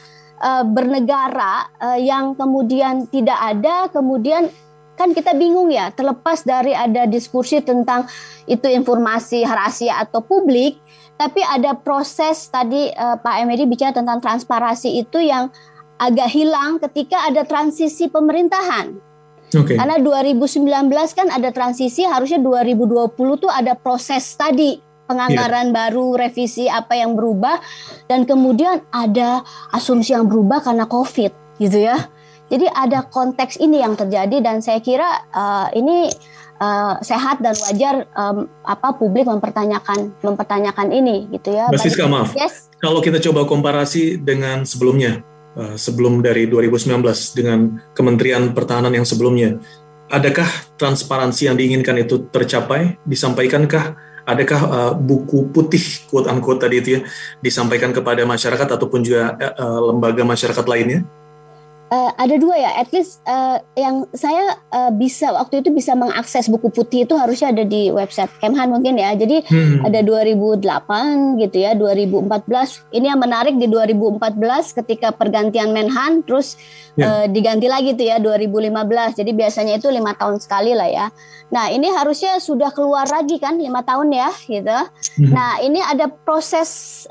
bernegara yang kemudian tidak ada, kemudian kan kita bingung ya, terlepas dari ada diskusi tentang itu informasi rahasia atau publik, tapi ada proses tadi Pak Emedi bicara tentang transparansi itu yang agak hilang ketika ada transisi pemerintahan. Karena 2019 kan ada transisi, harusnya 2020 tuh ada proses tadi penganggaran baru, revisi apa yang berubah, dan kemudian ada asumsi yang berubah karena COVID gitu ya. Jadi ada konteks ini yang terjadi, dan saya kira ini sehat dan wajar publik mempertanyakan ini gitu ya. Mbak Siska, maaf. Yes. Kalau kita coba komparasi dengan sebelumnya, sebelum dari 2019 dengan Kementerian Pertahanan yang sebelumnya, adakah transparansi yang diinginkan itu tercapai, disampaikankah? Adakah buku putih quote unquote tadi itu ya disampaikan kepada masyarakat ataupun juga lembaga masyarakat lainnya? Ada dua ya, at least yang saya bisa waktu itu bisa mengakses buku putih itu harusnya ada di website Kemhan mungkin ya. Jadi ada 2008 gitu ya, 2014. Ini yang menarik di 2014 ketika pergantian Menhan, terus diganti lagi tuh ya 2015. Jadi biasanya itu 5 tahun sekali lah ya. Nah ini harusnya sudah keluar lagi kan 5 tahun ya gitu. Nah ini ada proses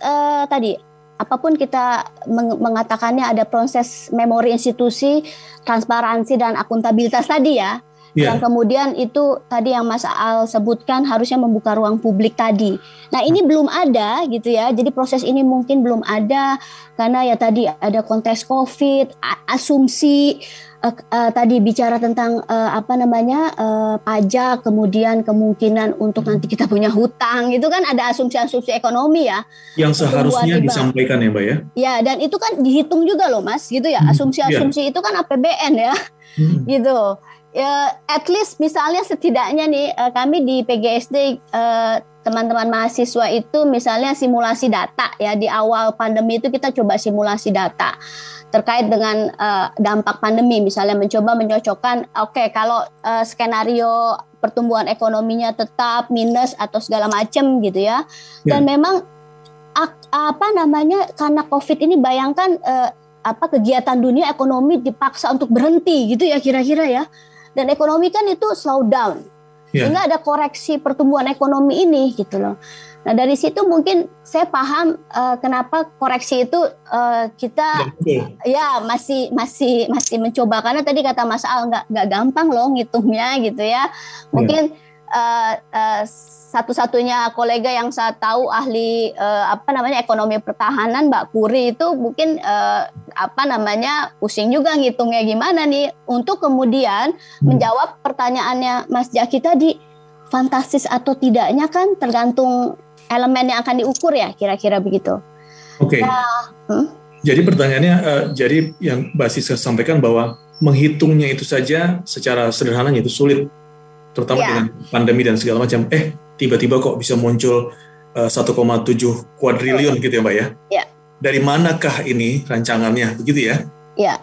tadi. Apapun kita mengatakannya, ada proses memori institusi, transparansi dan akuntabilitas tadi ya. Yang kemudian itu tadi yang Mas Al sebutkan harusnya membuka ruang publik tadi. Nah ini belum ada gitu ya. Jadi proses ini mungkin belum ada karena ya tadi ada konteks COVID, asumsi tadi bicara tentang pajak, kemudian kemungkinan untuk nanti kita punya hutang, itu kan ada asumsi-asumsi ekonomi ya. Yang seharusnya disampaikan ya Mbak ya. Ya, dan itu kan dihitung juga loh Mas, gitu ya. Asumsi-asumsi itu kan APBN ya, gitu. Ya, at least misalnya setidaknya nih kami di PGSD teman-teman mahasiswa itu misalnya simulasi data ya, di awal pandemi itu kita coba simulasi data terkait dengan dampak pandemi, misalnya mencoba menyocokkan kalau skenario pertumbuhan ekonominya tetap minus atau segala macam gitu ya. Dan memang karena COVID ini bayangkan kegiatan dunia ekonomi dipaksa untuk berhenti gitu ya kira-kira ya. Dan ekonomi kan itu slow down, sehingga ada koreksi pertumbuhan ekonomi ini gitu loh. Nah dari situ mungkin saya paham kenapa koreksi itu kita masih mencoba, karena tadi kata Mas Al nggak gampang loh ngitungnya gitu ya. Mungkin satu-satunya kolega yang saya tahu ahli ekonomi pertahanan, Mbak Puri, itu mungkin pusing juga ngitungnya gimana nih untuk kemudian menjawab pertanyaannya Mas Jaki tadi, fantastis atau tidaknya kan tergantung elemen yang akan diukur ya, kira-kira begitu. Oke. Jadi pertanyaannya, jadi yang Mbak Siska sampaikan bahwa menghitungnya itu saja secara sederhananya itu sulit, terutama dengan pandemi dan segala macam. Tiba-tiba kok bisa muncul 1,7 kuadriliun gitu ya Mbak ya? Iya. Dari manakah ini rancangannya, begitu ya? Iya.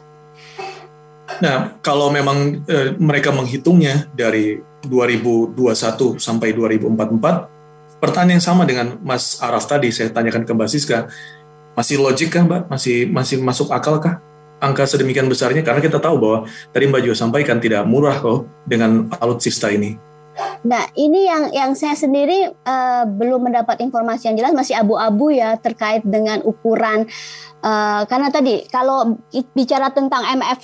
Nah, kalau memang mereka menghitungnya dari 2021 sampai 2044, pertanyaan yang sama dengan Mas Araf tadi saya tanyakan ke Mbak Siska, masih logik kah Mbak? Masih masuk akal kah angka sedemikian besarnya? Karena kita tahu bahwa tadi Mbak juga sampaikan tidak murah kok dengan alutsista ini. Nah ini yang saya sendiri belum mendapat informasi yang jelas, masih abu-abu ya terkait dengan ukuran. Karena tadi kalau bicara tentang MF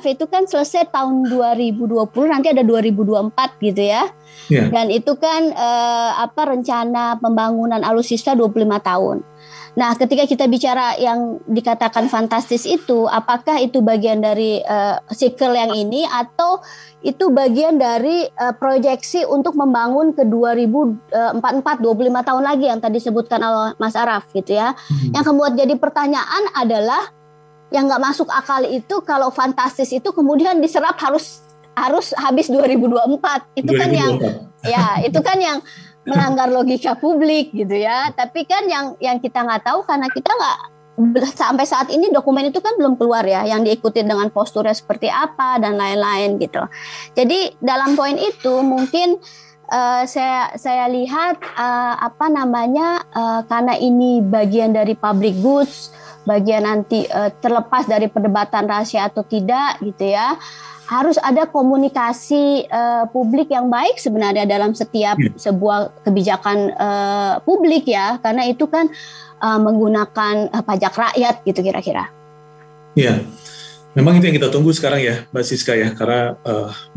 itu kan selesai tahun 2020, nanti ada 2024 gitu ya. Dan itu kan rencana pembangunan alutsista 25 tahun. Nah, ketika kita bicara yang dikatakan fantastis itu, apakah itu bagian dari siklus yang ini atau itu bagian dari proyeksi untuk membangun ke 2044, 25 tahun lagi yang tadi disebutkan oleh Mas Araf gitu ya. Yang kemudian jadi pertanyaan adalah yang nggak masuk akal itu kalau fantastis itu kemudian diserap harus habis 2024. Itu 2024. Kan itu kan yang melanggar logika publik gitu ya. Tapi kan yang kita nggak tahu karena kita nggak, sampai saat ini dokumen itu kan belum keluar ya, yang diikuti dengan posturnya seperti apa dan lain-lain gitu. Jadi dalam poin itu mungkin saya lihat karena ini bagian dari public goods, bagian nanti terlepas dari perdebatan rahasia atau tidak gitu ya. harus ada komunikasi publik yang baik sebenarnya dalam setiap sebuah kebijakan publik ya, karena itu kan menggunakan pajak rakyat gitu kira-kira. Iya, memang itu yang kita tunggu sekarang ya, Mbak Siska ya, karena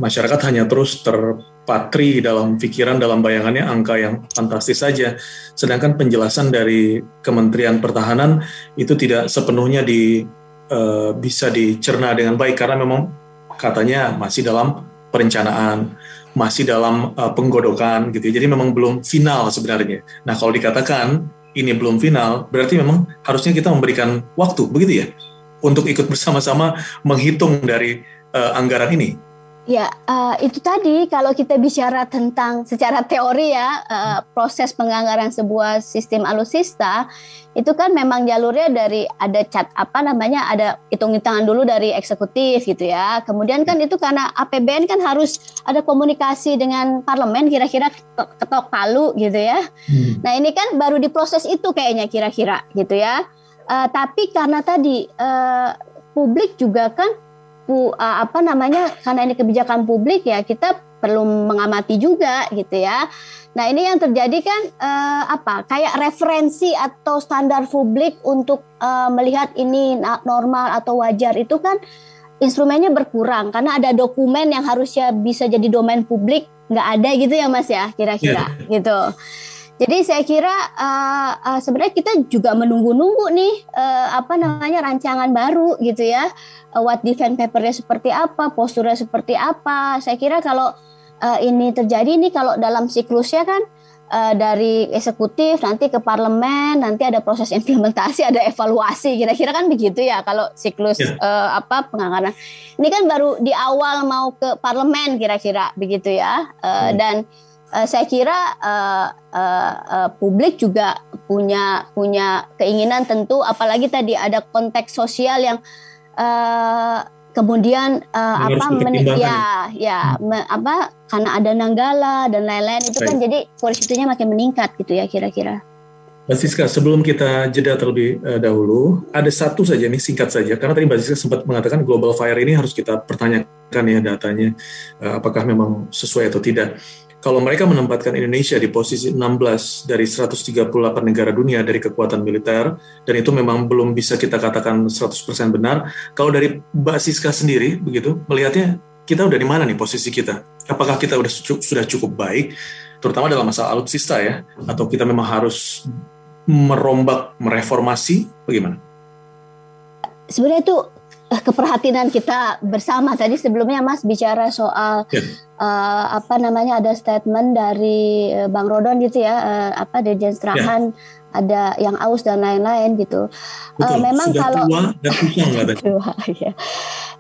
masyarakat hanya terus terpatri dalam pikiran, dalam bayangannya angka yang fantastis saja, sedangkan penjelasan dari Kementerian Pertahanan itu tidak sepenuhnya bisa dicerna dengan baik, karena memang katanya masih dalam perencanaan, masih dalam penggodokan gitu ya, jadi memang belum final sebenarnya. Nah kalau dikatakan ini belum final, berarti memang harusnya kita memberikan waktu, begitu ya, untuk ikut bersama-sama menghitung dari anggaran ini. Ya, itu tadi kalau kita bicara tentang secara teori ya, proses penganggaran sebuah sistem alutsista itu kan memang jalurnya dari ada ada hitung-hitungan dulu dari eksekutif gitu ya. Kemudian kan itu karena APBN kan harus ada komunikasi dengan parlemen, kira-kira ketok palu gitu ya. Nah ini kan baru diproses itu kayaknya kira-kira gitu ya. Tapi karena tadi publik juga kan karena ini kebijakan publik ya, kita perlu mengamati juga gitu ya. Nah ini yang terjadi kan kayak referensi atau standar publik untuk melihat ini normal atau wajar itu kan instrumennya berkurang karena ada dokumen yang harusnya bisa jadi domain publik nggak ada gitu ya Mas ya, kira-kira gitu. Jadi saya kira sebenarnya kita juga menunggu-nunggu nih rancangan baru gitu ya. What defense paper-nya seperti apa, posturnya seperti apa. Saya kira kalau ini terjadi nih, kalau dalam siklusnya kan dari eksekutif nanti ke parlemen, nanti ada proses implementasi, ada evaluasi, kira-kira kan begitu ya kalau siklus penganggaran. Ini kan baru di awal mau ke parlemen kira-kira begitu ya. Dan saya kira publik juga punya keinginan tentu, apalagi tadi ada konteks sosial yang kemudian karena ada Nanggala dan lain-lain itu kan jadi posisinya makin meningkat gitu ya kira-kira. Mbak Siska, sebelum kita jeda terlebih dahulu, ada satu saja nih singkat saja, karena tadi Mbak Siska sempat mengatakan Global Fire ini harus kita pertanyakan ya datanya, apakah memang sesuai atau tidak. Kalau mereka menempatkan Indonesia di posisi 16 dari 138 negara dunia dari kekuatan militer, dan itu memang belum bisa kita katakan 100% benar. Kalau dari Mbak Siska sendiri, begitu, melihatnya kita udah di mana nih posisi kita? Apakah kita sudah cukup baik, terutama dalam masalah alutsista ya? Atau kita memang harus merombak, mereformasi, bagaimana? Sebenarnya itu keperhatian kita bersama. Tadi sebelumnya Mas bicara soal ada statement dari Bang Rodon gitu ya, Dirjen Strahan, ada yang aus dan lain-lain gitu. Betul, memang sudah kalau tua dan usang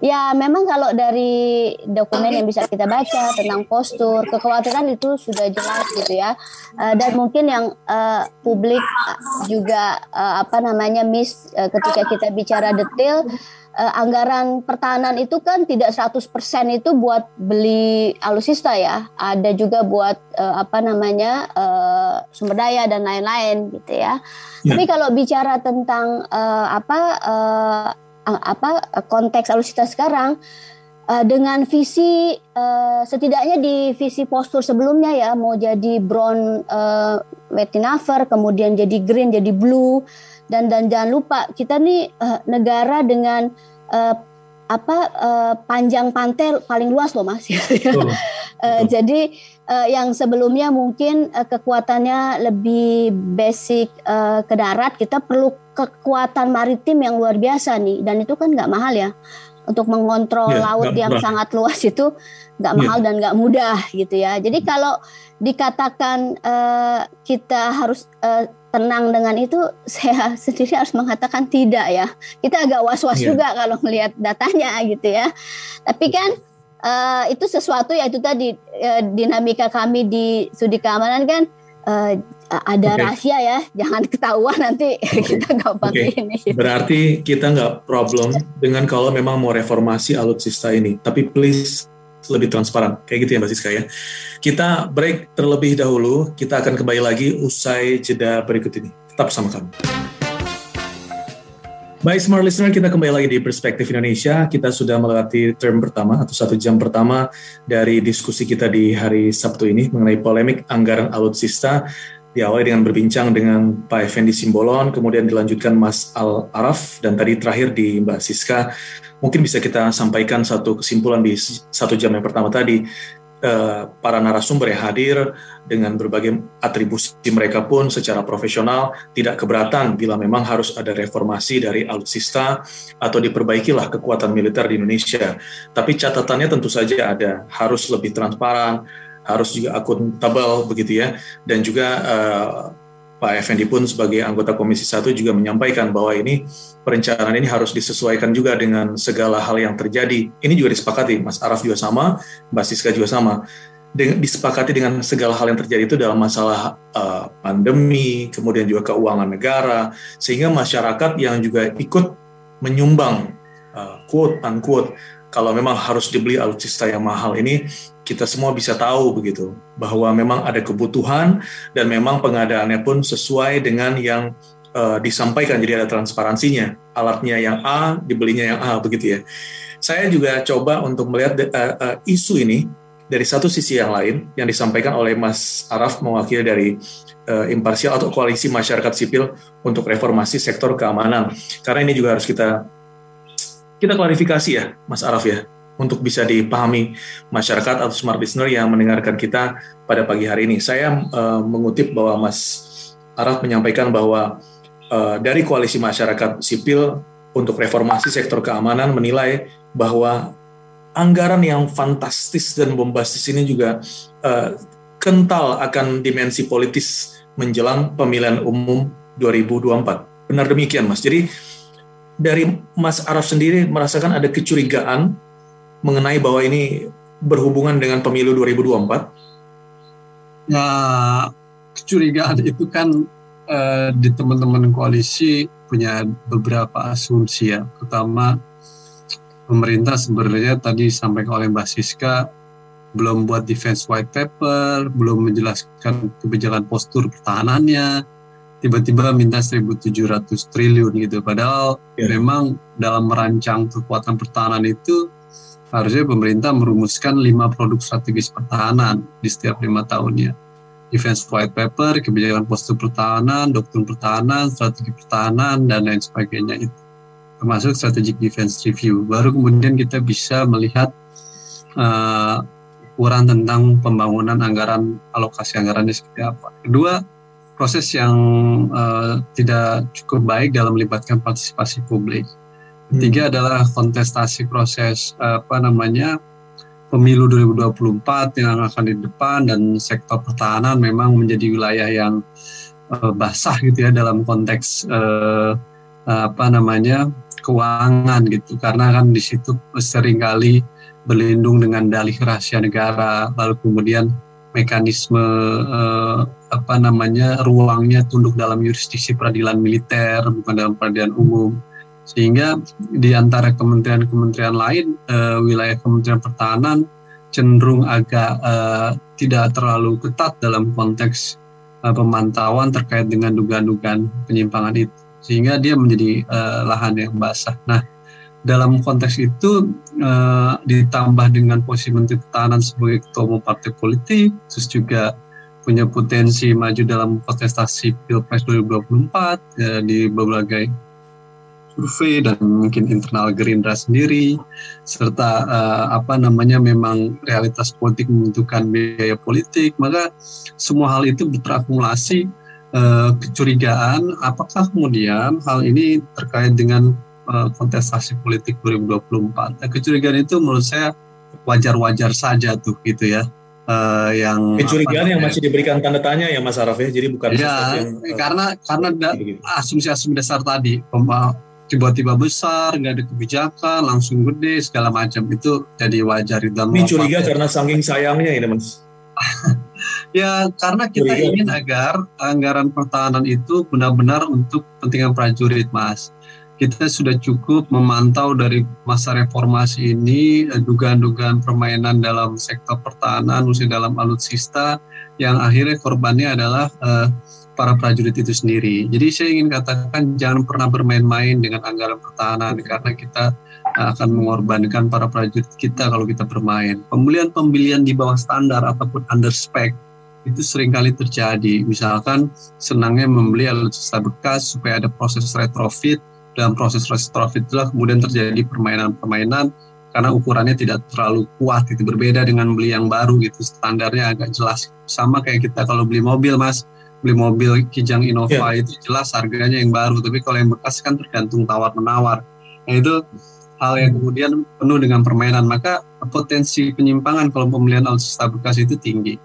ya memang kalau dari dokumen yang bisa kita baca tentang postur, kekhawatiran itu sudah jelas gitu ya. Dan mungkin yang publik juga ketika kita bicara detail, anggaran pertahanan itu kan tidak 100% itu buat beli alutsista ya. Ada juga buat sumber daya dan lain-lain gitu ya. Tapi kalau bicara tentang konteks alutsista sekarang, dengan visi setidaknya di visi postur sebelumnya ya, mau jadi brown Wetinaver, kemudian jadi green, jadi blue, dan jangan lupa kita nih negara dengan panjang pantai paling luas loh Mas. Jadi yang sebelumnya mungkin kekuatannya lebih basic ke darat, kita perlu kekuatan maritim yang luar biasa nih, dan itu kan nggak mahal ya. Untuk mengontrol laut yang sangat luas itu nggak mahal dan nggak mudah gitu ya. Jadi kalau dikatakan kita harus tenang dengan itu, saya sendiri harus mengatakan tidak ya. Kita agak was-was juga kalau melihat datanya gitu ya. Tapi kan itu sesuatu ya, itu tadi dinamika kami di studi keamanan kan ada rahasia ya, jangan ketahuan nanti kita gampang ini. Berarti kita nggak problem dengan kalau memang mau reformasi alutsista ini, tapi please lebih transparan, kayak gitu ya Mbak Siska ya. Kita break terlebih dahulu, kita akan kembali lagi usai jeda berikut ini. Tetap bersama kami. Baik, Smart Listener, kita kembali lagi di Perspektif Indonesia. Kita sudah melewati term pertama atau 1 jam pertama dari diskusi kita di hari Sabtu ini mengenai polemik anggaran alutsista. Diawali dengan berbincang dengan Pak Effendi Simbolon, kemudian dilanjutkan Mas Al Araf, dan tadi terakhir di Mbak Siska. Mungkin bisa kita sampaikan satu kesimpulan di 1 jam yang pertama tadi. Para narasumber yang hadir dengan berbagai atribusi mereka pun secara profesional tidak keberatan bila memang harus ada reformasi dari alutsista atau diperbaikilah kekuatan militer di Indonesia. Tapi catatannya tentu saja ada, harus lebih transparan, harus juga akuntabel begitu ya, dan juga Pak Effendi pun sebagai anggota Komisi 1 juga menyampaikan bahwa ini perencanaan ini harus disesuaikan juga dengan segala hal yang terjadi. Ini juga disepakati, Mas Araf juga sama, Mbak Siska juga sama. Disepakati dengan segala hal yang terjadi itu dalam masalah pandemi, kemudian juga keuangan negara, sehingga masyarakat yang juga ikut menyumbang, quote unquote, kalau memang harus dibeli alutsista yang mahal ini, kita semua bisa tahu begitu, bahwa memang ada kebutuhan dan memang pengadaannya pun sesuai dengan yang disampaikan, jadi ada transparansinya. Alatnya yang A, dibelinya yang A, begitu ya. Saya juga coba untuk melihat isu ini dari satu sisi yang lain, yang disampaikan oleh Mas Araf mewakili dari imparsial atau koalisi masyarakat sipil untuk reformasi sektor keamanan. Karena ini juga harus kita klarifikasi ya, Mas Araf ya, untuk bisa dipahami masyarakat atau smart listener yang mendengarkan kita pada pagi hari ini. Saya mengutip bahwa Mas Araf menyampaikan bahwa dari koalisi masyarakat sipil untuk reformasi sektor keamanan menilai bahwa anggaran yang fantastis dan bombastis ini juga kental akan dimensi politis menjelang pemilihan umum 2024. Benar demikian, Mas. Jadi dari Mas Araf sendiri merasakan ada kecurigaan mengenai bahwa ini berhubungan dengan pemilu 2024? Ya, kecurigaan itu kan di teman-teman koalisi punya beberapa asumsi ya. Pertama, pemerintah sebenarnya tadi disampaikan oleh Mbak Siska belum buat defense white paper, belum menjelaskan kebijakan postur pertahanannya, tiba-tiba minta 1.700 triliun gitu. Padahal memang dalam merancang kekuatan pertahanan itu harusnya pemerintah merumuskan 5 produk strategis pertahanan di setiap 5 tahunnya. Defense white paper, kebijakan postur pertahanan, doktrin pertahanan, strategi pertahanan, dan lain sebagainya itu. Termasuk strategic defense review. Baru kemudian kita bisa melihat ukuran tentang pembangunan anggaran, alokasi anggarannya seperti apa. Kedua, proses yang tidak cukup baik dalam melibatkan partisipasi publik. Ketiga adalah kontestasi proses pemilu 2024 yang akan di depan, dan sektor pertahanan memang menjadi wilayah yang basah gitu ya dalam konteks keuangan gitu, karena kan di situ seringkali berlindung dengan dalih rahasia negara, lalu kemudian mekanisme ruangnya tunduk dalam yurisdiksi peradilan militer, bukan dalam peradilan umum. Sehingga di antara kementerian-kementerian lain, wilayah Kementerian Pertahanan cenderung agak tidak terlalu ketat dalam konteks pemantauan terkait dengan dugaan-dugaan penyimpangan itu. Sehingga dia menjadi lahan yang basah. Nah, dalam konteks itu ditambah dengan posisi Menteri Pertahanan sebagai ketua umum partai politik, terus juga punya potensi maju dalam kontestasi Pilpres 2024 di berbagai survei dan mungkin internal Gerindra sendiri, serta memang realitas politik membutuhkan biaya politik, maka semua hal itu terakumulasi kecurigaan apakah kemudian hal ini terkait dengan kontestasi politik 2024. Nah, kecurigaan itu menurut saya wajar-wajar saja tuh gitu ya. Yang kecurigaan yang masih diberikan tanda tanya ya Mas Araf ya, jadi bukan ya, karena asumsi-asumsi dasar tadi, tiba-tiba besar, nggak ada kebijakan, langsung gede, segala macam, itu jadi wajar. Ini curiga karena saking sayangnya ini Mas. Ya, karena kita ingin agar anggaran pertahanan itu benar-benar untuk kepentingan prajurit, Mas. Kita sudah cukup memantau dari masa reformasi ini dugaan-dugaan permainan dalam sektor pertahanan, khususnya dalam alutsista, yang akhirnya korbannya adalah para prajurit itu sendiri. Jadi saya ingin katakan jangan pernah bermain-main dengan anggaran pertahanan karena kita akan mengorbankan para prajurit kita kalau kita bermain. Pembelian di bawah standar ataupun under spec itu seringkali terjadi. Misalkan senangnya membeli alutsista bekas supaya ada proses retrofit. Dalam proses retrofit itulah kemudian terjadi permainan-permainan karena ukurannya tidak terlalu kuat, itu berbeda dengan beli yang baru gitu, standarnya agak jelas. Sama kayak kita kalau beli mobil, Mas. Beli mobil Kijang Innova itu jelas harganya yang baru, tapi kalau yang bekas kan tergantung tawar-menawar. Nah itu hal yang kemudian penuh dengan permainan, maka potensi penyimpangan kalau pembelian alutsista bekas itu tinggi.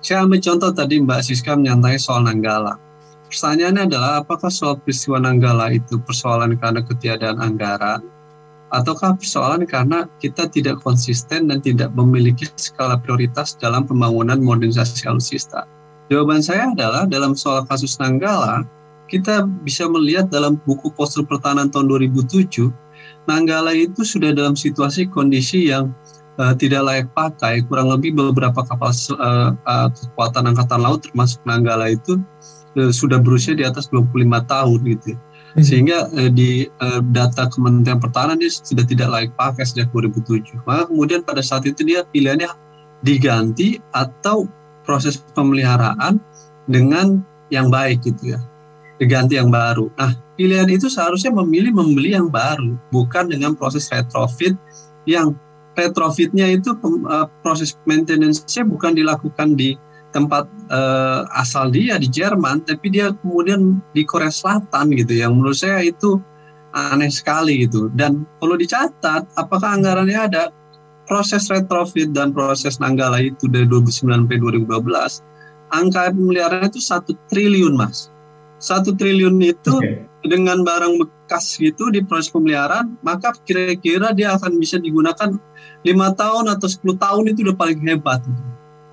Saya ambil contoh tadi Mbak Siska menyantai soal Nanggala. Pertanyaannya adalah apakah soal peristiwa Nanggala itu persoalan karena ketiadaan anggaran, ataukah persoalan karena kita tidak konsisten dan tidak memiliki skala prioritas dalam pembangunan modernisasi alutsista? Jawaban saya adalah dalam soal kasus Nanggala, kita bisa melihat dalam buku Postur Pertahanan tahun 2007, Nanggala itu sudah dalam situasi kondisi yang tidak layak pakai. Kurang lebih beberapa kapal kekuatan angkatan laut termasuk Nanggala itu sudah berusia di atas 25 tahun gitu. Sehingga di data Kementerian Pertahanan dia sudah tidak layak pakai sejak 2007. Maka kemudian pada saat itu dia pilihannya diganti atau proses pemeliharaan dengan yang baik gitu ya, diganti yang baru. Nah pilihan itu seharusnya membeli yang baru, bukan dengan proses retrofit yang retrofitnya itu proses maintenance-nya bukan dilakukan di tempat asal dia di Jerman, tapi dia kemudian di Korea Selatan gitu, yang menurut saya itu aneh sekali gitu. Dan perlu dicatat apakah anggarannya ada. Proses retrofit dan proses Nanggala itu dari 2009 sampai 2012, angka pemeliharaannya itu 1 triliun, Mas. 1 triliun itu dengan barang bekas gitu di proses pemeliharaan, maka kira-kira dia akan bisa digunakan 5 tahun atau 10 tahun itu udah paling hebat.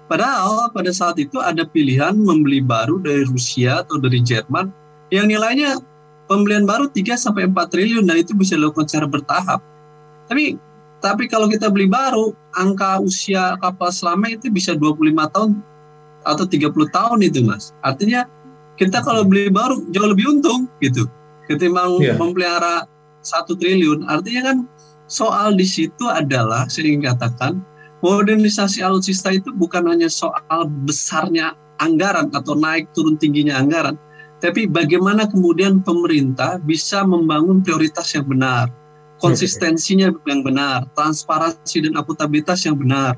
Padahal pada saat itu ada pilihan membeli baru dari Rusia atau dari Jerman yang nilainya pembelian baru 3 sampai 4 triliun, dan itu bisa dilakukan secara bertahap. Tapi kalau kita beli baru, angka usia kapal selamnya itu bisa 25 tahun atau 30 tahun itu, Mas. Artinya kita kalau beli baru jauh lebih untung gitu ketimbang memelihara 1 triliun. Artinya kan soal di situ adalah, saya ingin katakan, modernisasi alutsista itu bukan hanya soal besarnya anggaran atau naik turun tingginya anggaran, tapi bagaimana kemudian pemerintah bisa membangun prioritas yang benar, konsistensinya yang benar, transparansi dan akuntabilitas yang benar.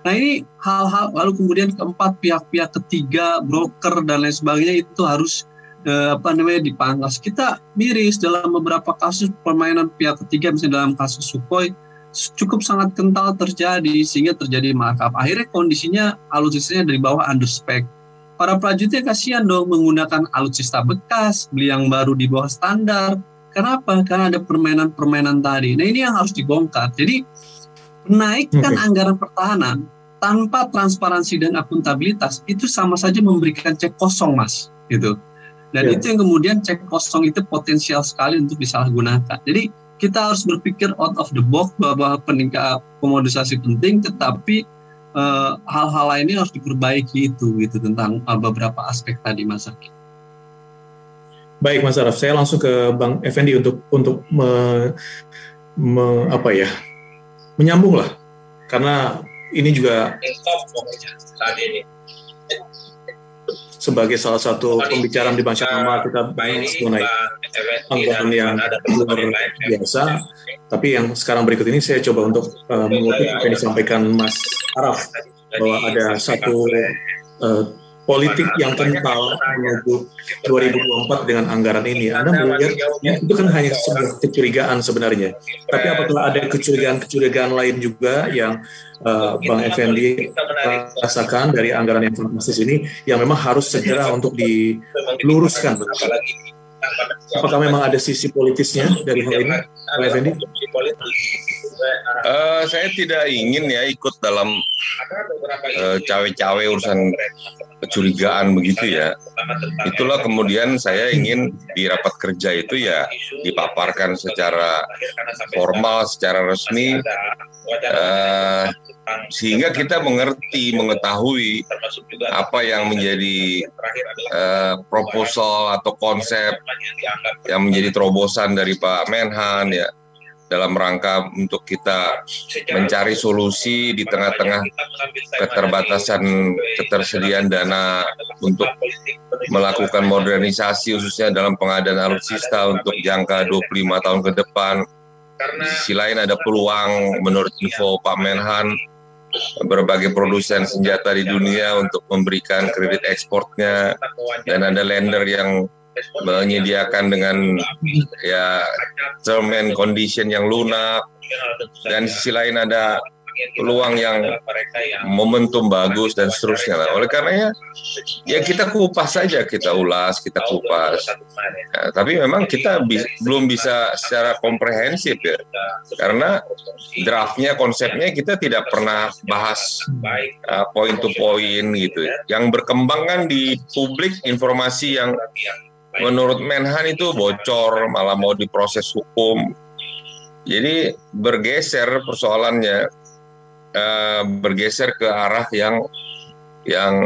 Nah ini hal-hal, lalu kemudian keempat, pihak-pihak ketiga, broker dan lain sebagainya itu harus dipangkas. Kita miris dalam beberapa kasus permainan pihak ketiga, misalnya dalam kasus Sukhoi cukup sangat kental terjadi sehingga terjadi markup. Akhirnya kondisinya alutsistanya dari bawah under spec. Para prajuritnya kasihan dong menggunakan alutsista bekas, beli yang baru di bawah standar. Kenapa? Karena ada permainan-permainan tadi. Nah ini yang harus dibongkar. Jadi menaikkan anggaran pertahanan tanpa transparansi dan akuntabilitas itu sama saja memberikan cek kosong, Mas. Gitu. Dan itu yang kemudian cek kosong itu potensial sekali untuk disalahgunakan. Jadi kita harus berpikir out of the box bahwa peningkatan komodisasi penting, tetapi hal-hal lainnya harus diperbaiki itu gitu tentang beberapa aspek tadi, Mas Aki. Baik Mas Araf, saya langsung ke Bang Effendi untuk menyambung lah, karena ini juga sebagai salah satu pembicaraan di Bansyakama kita bahas mengenai anggaran yang luar biasa. Tapi yang sekarang berikut ini saya coba untuk mengutip apa yang disampaikan Mas Araf, bahwa ada satu politik yang kental menuju 2024 dengan anggaran ini. Anda melihat itu kan hanya sebuah kecurigaan sebenarnya. Tapi apakah ada kecurigaan lain juga yang Bang Effendi rasakan dari anggaran yang fantastis ini yang memang harus segera untuk diluruskan? Apakah memang ada sisi politisnya dari hal ini, Bang Effendi? Saya tidak ingin ya ikut dalam cawe-cawe urusan kecurigaan begitu ya. Itulah kemudian saya ingin di rapat kerja itu ya dipaparkan secara formal, secara resmi, sehingga kita mengetahui apa yang menjadi proposal atau konsep yang menjadi terobosan dari Pak Menhan ya, dalam rangka untuk kita mencari solusi di tengah-tengah ketersediaan dana untuk melakukan modernisasi khususnya dalam pengadaan alutsista untuk jangka 25 tahun ke depan. Di sisi lain ada peluang menurut info Pak Menhan berbagai produsen senjata di dunia untuk memberikan kredit ekspornya, dan ada lender yang menyediakan dengan ya term and condition yang lunak, dan di sisi lain ada peluang yang momentum bagus dan seterusnya. Oleh karenanya ya kita kupas saja, kita ulas, kita kupas. Nah, tapi memang kita belum bisa secara komprehensif ya, karena draftnya, konsepnya kita tidak pernah bahas point to point gitu. Yang berkembang kan di publik informasi yang menurut Menhan itu bocor, malah mau diproses hukum. Jadi bergeser persoalannya, bergeser ke arah yang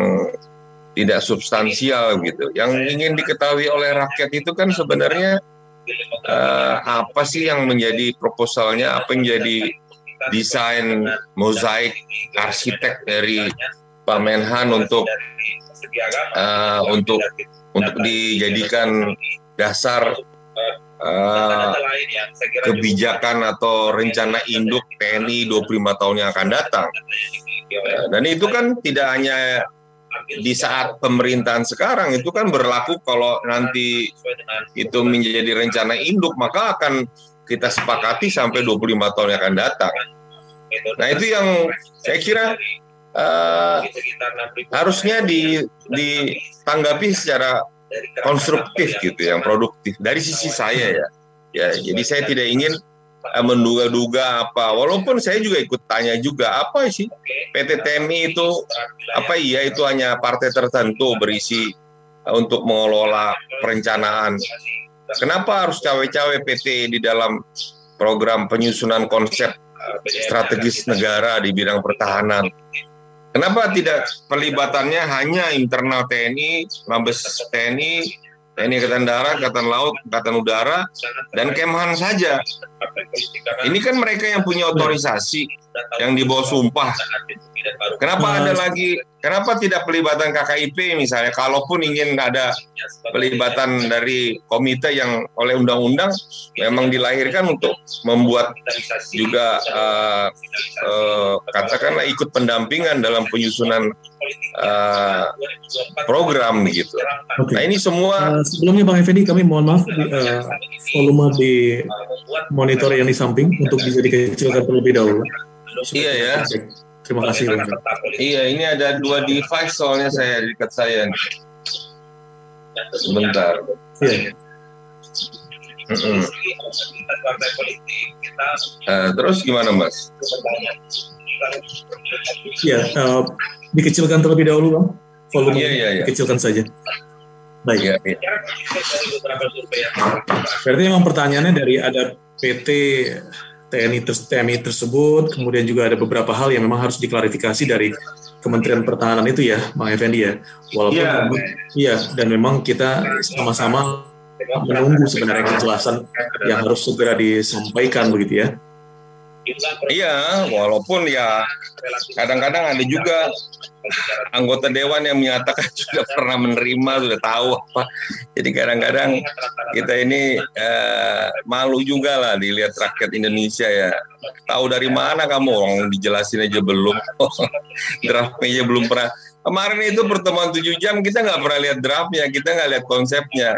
tidak substansial gitu. Yang ingin diketahui oleh rakyat itu kan sebenarnya apa sih yang menjadi proposalnya, apa yang jadi desain mozaik arsitek dari Pak Menhan untuk dijadikan dasar kebijakan atau rencana induk TNI 25 tahun yang akan datang. Dan itu kan tidak hanya di saat pemerintahan sekarang, itu kan berlaku kalau nanti itu menjadi rencana induk, maka akan kita sepakati sampai 25 tahun yang akan datang. Nah itu yang saya kira harusnya ditanggapi secara konstruktif gitu, yang produktif dari sisi saya ya. Jadi saya tidak ingin menduga-duga apa, walaupun saya juga ikut tanya juga, apa sih PT TMI itu, apa iya itu hanya partai tertentu berisi untuk mengelola perencanaan, kenapa harus cawe-cawe PT di dalam program penyusunan konsep strategis negara di bidang pertahanan? Kenapa tidak pelibatannya hanya internal TNI, Mabes TNI, TNI Angkatan Darat, Angkatan Laut, Angkatan Udara, dan Kemhan saja? Ini kan mereka yang punya otorisasi, yang dibawa sumpah. Kenapa ada lagi? Kenapa tidak pelibatan KKIP misalnya? Kalaupun ingin ada pelibatan dari komite yang oleh undang-undang memang dilahirkan untuk membuat juga katakanlah ikut pendampingan dalam penyusunan program gitu. Okay. Nah ini semua. Sebelumnya Bang Effendi, kami mohon maaf volume di monitor yang di samping untuk bisa dikecilkan terlebih dahulu. Iya ya. Terima kasih. Iya, ini ada 2 device soalnya saya dekat saya. Sebentar. Iya. Terus gimana Mas? Iya, dikecilkan terlebih dahulu Bang. Volume dikecilkan saja. Baik. Iya. Berarti memang pertanyaannya dari ada PT TNI tersebut, kemudian juga ada beberapa hal yang memang harus diklarifikasi dari Kementerian Pertahanan itu ya, Bang Effendi ya. Walaupun dan memang kita sama-sama menunggu sebenarnya kejelasan yang harus segera disampaikan begitu ya. Iya, walaupun ya kadang-kadang ada juga anggota dewan yang menyatakan sudah pernah menerima, sudah tahu apa. Jadi kadang-kadang kita ini malu juga lah dilihat rakyat Indonesia ya. Tahu dari mana kamu? Orang dijelasin aja belum. Draftnya aja belum pernah. Kemarin itu pertemuan 7 jam kita nggak pernah lihat draftnya, kita nggak lihat konsepnya.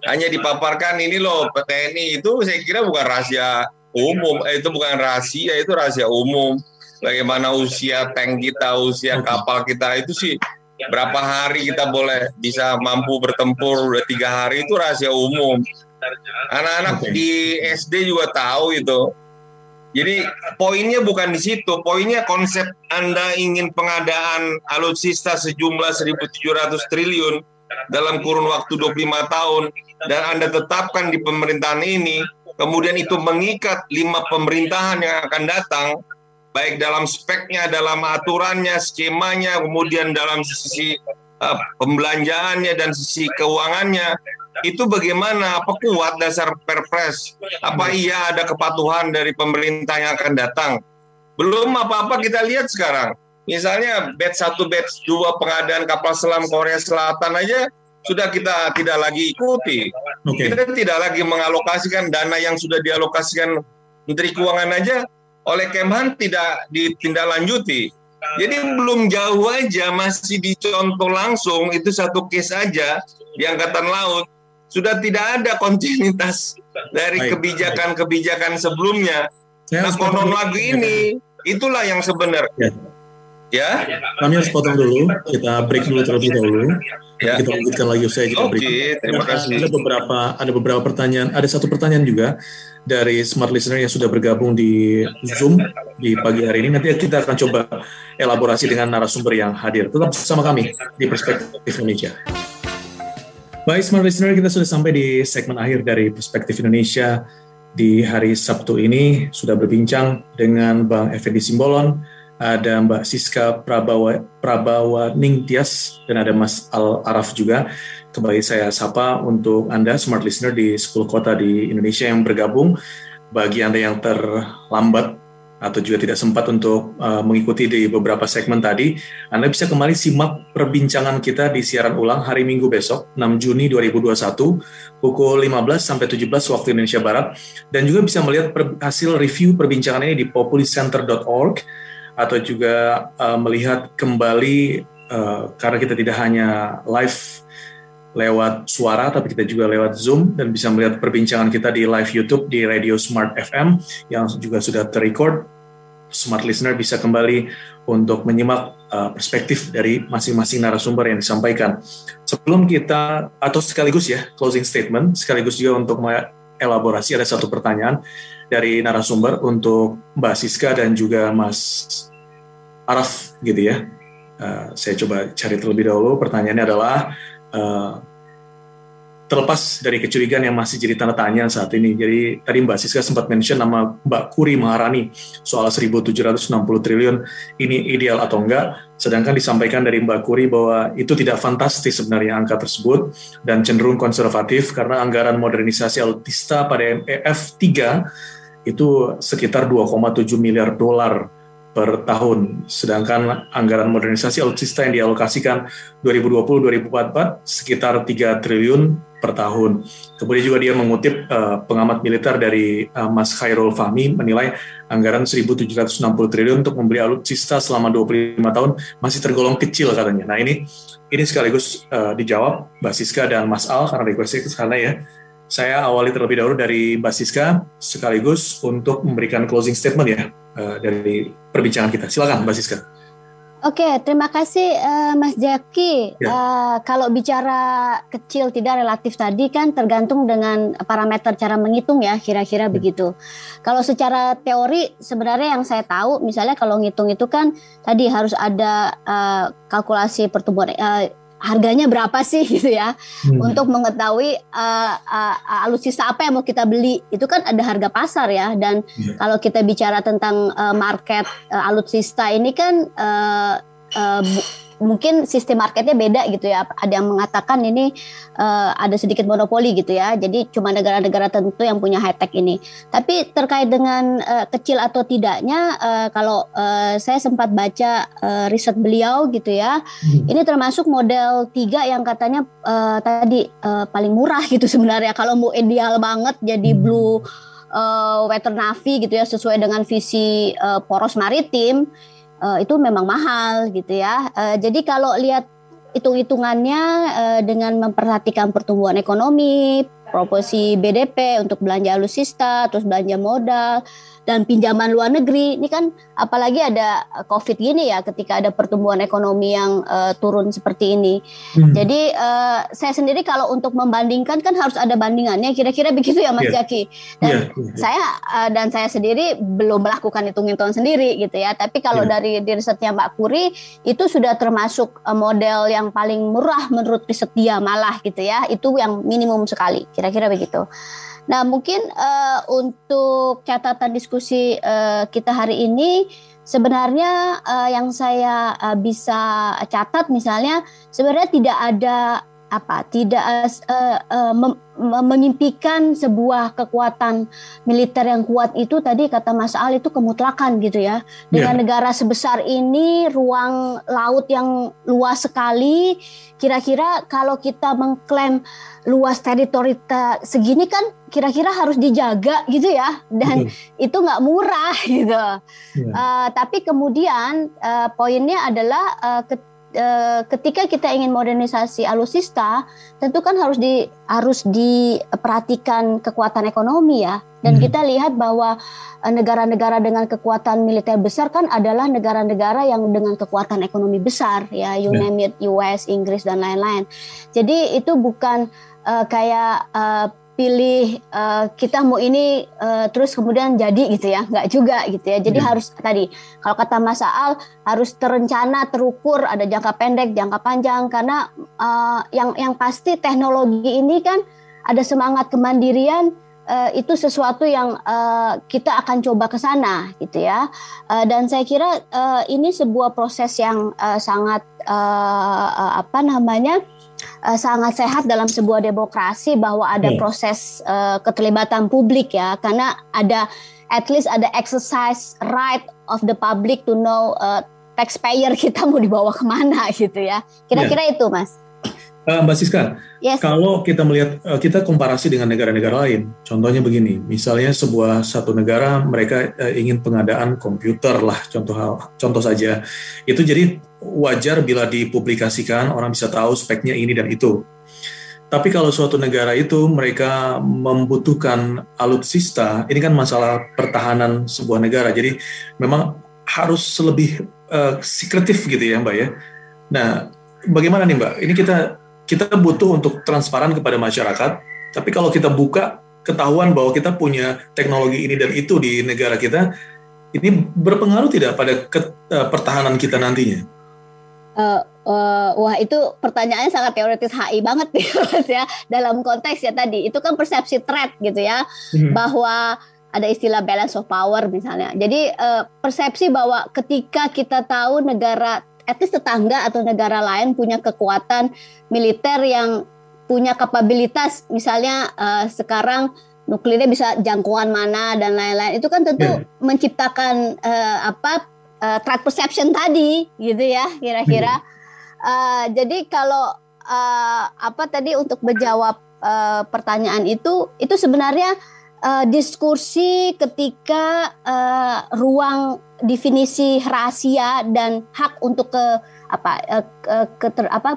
Hanya dipaparkan ini loh TNI itu, saya kira bukan rahasia umum, itu bukan rahasia, itu rahasia umum. Bagaimana usia tank kita, usia kapal kita itu sih berapa hari kita boleh bisa mampu bertempur, udah 3 hari itu rahasia umum. Anak-anak di SD juga tahu itu. Jadi poinnya bukan di situ, poinnya konsep Anda ingin pengadaan alutsista sejumlah 1.700 triliun dalam kurun waktu 25 tahun, dan Anda tetapkan di pemerintahan ini, kemudian itu mengikat 5 pemerintahan yang akan datang, baik dalam speknya, dalam aturannya, skemanya, kemudian dalam sisi pembelanjaannya dan sisi keuangannya. Itu bagaimana? Apa kuat dasar Perpres? Apa iya ada kepatuhan dari pemerintah yang akan datang? Belum apa-apa kita lihat sekarang. Misalnya batch 1, batch 2 pengadaan kapal selam Korea Selatan aja sudah kita tidak lagi ikuti. Kita tidak lagi mengalokasikan dana yang sudah dialokasikan Menteri Keuangan aja oleh Kemhan tidak ditindaklanjuti. Jadi belum jauh aja, masih dicontoh langsung, itu satu case aja di Angkatan Laut. Sudah tidak ada kontinuitas dari kebijakan-kebijakan sebelumnya. Nah, konon lagi ini, itulah yang sebenarnya. Ya. Kami harus potong dulu, kita break dulu terlebih dahulu. Ya. Kita lanjutkan lagi usai jeda break. Terima kasih. Ada beberapa pertanyaan, ada satu pertanyaan juga dari smart listener yang sudah bergabung di Zoom di pagi hari ini. Nanti kita akan coba elaborasi dengan narasumber yang hadir. Tetap bersama kami di Perspektif Indonesia. Baik, smart listener, kita sudah sampai di segmen akhir dari Perspektif Indonesia di hari Sabtu ini. Sudah berbincang dengan Bang Effendi Simbolon, ada Mbak Siska Prabawa Ningtyas, dan ada Mas Al Araf juga. Kembali saya sapa untuk Anda, smart listener di 10 kota di Indonesia yang bergabung. Bagi Anda yang terlambat atau juga tidak sempat untuk mengikuti di beberapa segmen tadi, Anda bisa kembali simak perbincangan kita di siaran ulang hari Minggu besok, 6 Juni 2021, pukul 15 sampai 17 waktu Indonesia Barat, dan juga bisa melihat hasil review perbincangan ini di populiscenter.org, atau juga melihat kembali, karena kita tidak hanya live lewat suara, tapi kita juga lewat Zoom, dan bisa melihat perbincangan kita di live YouTube di Radio Smart FM yang juga sudah terrecord. Smart listener bisa kembali untuk menyimak perspektif dari masing-masing narasumber yang disampaikan. Sebelum kita, atau sekaligus ya, closing statement, sekaligus juga untuk elaborasi, ada satu pertanyaan dari narasumber untuk Mbak Siska dan juga Mas Araf gitu ya. Saya coba cari terlebih dahulu. Pertanyaannya adalah, terlepas dari kecurigaan yang masih jadi tanda tanya saat ini. Jadi tadi Mbak Siska sempat mention nama Mbak Kuri Maharani soal 1.760 triliun ini ideal atau enggak, sedangkan disampaikan dari Mbak Kuri bahwa itu tidak fantastis sebenarnya angka tersebut dan cenderung konservatif karena anggaran modernisasi alutsista pada MEF 3 itu sekitar 2,7 miliar dolar per tahun, sedangkan anggaran modernisasi alutsista yang dialokasikan 2020-2044 sekitar 3 triliun per tahun. Kemudian juga dia mengutip pengamat militer dari Mas Khairul Fahmi menilai anggaran 1.760 triliun untuk membeli alutsista selama 25 tahun masih tergolong kecil katanya. Nah ini sekaligus dijawab Mbak Siska dan Mas Al karena request ke sana ya. Saya awali terlebih dahulu dari Mbak Siska sekaligus untuk memberikan closing statement ya dari perbincangan kita. Silakan Mbak Siska. Oke, terima kasih Mas Jaki. Ya. Kalau bicara kecil tidak relatif tadi kan tergantung dengan parameter cara menghitung ya, kira-kira begitu. Kalau secara teori sebenarnya yang saya tahu, misalnya kalau ngitung itu kan tadi harus ada kalkulasi pertumbuhan harganya berapa sih gitu ya, untuk mengetahui alutsista apa yang mau kita beli. Itu kan ada harga pasar ya, dan kalau kita bicara tentang market alutsista ini kan mungkin sistem marketnya beda gitu ya. Ada yang mengatakan ini ada sedikit monopoli gitu ya, jadi cuma negara-negara tertentu yang punya high tech ini. Tapi terkait dengan kecil atau tidaknya, kalau saya sempat baca riset beliau gitu ya, ini termasuk model 3 yang katanya tadi paling murah gitu sebenarnya. Kalau mau ideal banget jadi blue water navy gitu ya, sesuai dengan visi poros maritim, itu memang mahal gitu ya. Jadi kalau lihat hitung-hitungannya dengan memperhatikan pertumbuhan ekonomi, proporsi BDP, untuk belanja alutsista, terus belanja modal, dan pinjaman luar negeri. Ini kan apalagi ada COVID gini ya, ketika ada pertumbuhan ekonomi yang turun seperti ini. Jadi saya sendiri kalau untuk membandingkan kan harus ada bandingannya, kira-kira begitu ya Mas Jaki. Dan saya sendiri belum melakukan hitung-hitungan sendiri gitu ya. Tapi kalau dari risetnya Mbak Puri itu sudah termasuk model yang paling murah menurut riset dia malah gitu ya. Itu yang minimum sekali, kira-kira begitu. Nah, mungkin untuk catatan diskusi kita hari ini, sebenarnya yang saya bisa catat misalnya, sebenarnya tidak ada memimpikan sebuah kekuatan militer yang kuat itu tadi kata Mas Al itu kemutlakan gitu ya. Dengan negara sebesar ini, ruang laut yang luas sekali, kira-kira kalau kita mengklaim luas teritori segini kan kira-kira harus dijaga gitu ya, dan itu nggak murah gitu. Tapi kemudian poinnya adalah ketika kita ingin modernisasi alutsista, tentu kan harus diperhatikan kekuatan ekonomi ya. Dan kita lihat bahwa negara-negara dengan kekuatan militer besar kan adalah negara-negara yang dengan kekuatan ekonomi besar ya, you name it, US, Inggris dan lain-lain. Jadi itu bukan kayak pilih kita mau ini terus kemudian jadi gitu ya, nggak juga gitu ya. Jadi harus tadi kalau kata Mas Aal harus terencana, terukur, ada jangka pendek, jangka panjang, karena yang pasti teknologi ini kan ada semangat kemandirian, itu sesuatu yang kita akan coba ke sana gitu ya. Dan saya kira ini sebuah proses yang sangat sangat sehat dalam sebuah demokrasi, bahwa ada proses keterlibatan publik ya, karena ada at least ada exercise right of the public to know taxpayer kita mau dibawa kemana gitu ya. Kira-kira itu Mas. Mbak Siska, kalau kita melihat, kita komparasi dengan negara-negara lain, contohnya begini, misalnya satu negara mereka ingin pengadaan komputer lah, contoh saja, itu jadi wajar bila dipublikasikan, orang bisa tahu speknya ini dan itu. Tapi kalau suatu negara itu mereka membutuhkan alutsista, ini kan masalah pertahanan sebuah negara, jadi memang harus lebih sekretif gitu ya Mbak ya. Nah, bagaimana nih Mbak, ini kita butuh untuk transparan kepada masyarakat, tapi kalau kita buka, ketahuan bahwa kita punya teknologi ini dan itu di negara kita, ini berpengaruh tidak pada pertahanan kita nantinya? Wah, itu pertanyaannya sangat teoritis HI banget ya, dalam konteks ya tadi, itu kan persepsi threat gitu ya, bahwa ada istilah balance of power misalnya. Jadi persepsi bahwa ketika kita tahu negara at least tetangga atau negara lain punya kekuatan militer yang punya kapabilitas, misalnya sekarang nuklirnya bisa jangkauan mana dan lain-lain, itu kan tentu menciptakan threat perception tadi gitu ya kira-kira. Jadi kalau tadi untuk menjawab pertanyaan itu sebenarnya diskursi ketika ruang definisi rahasia dan hak untuk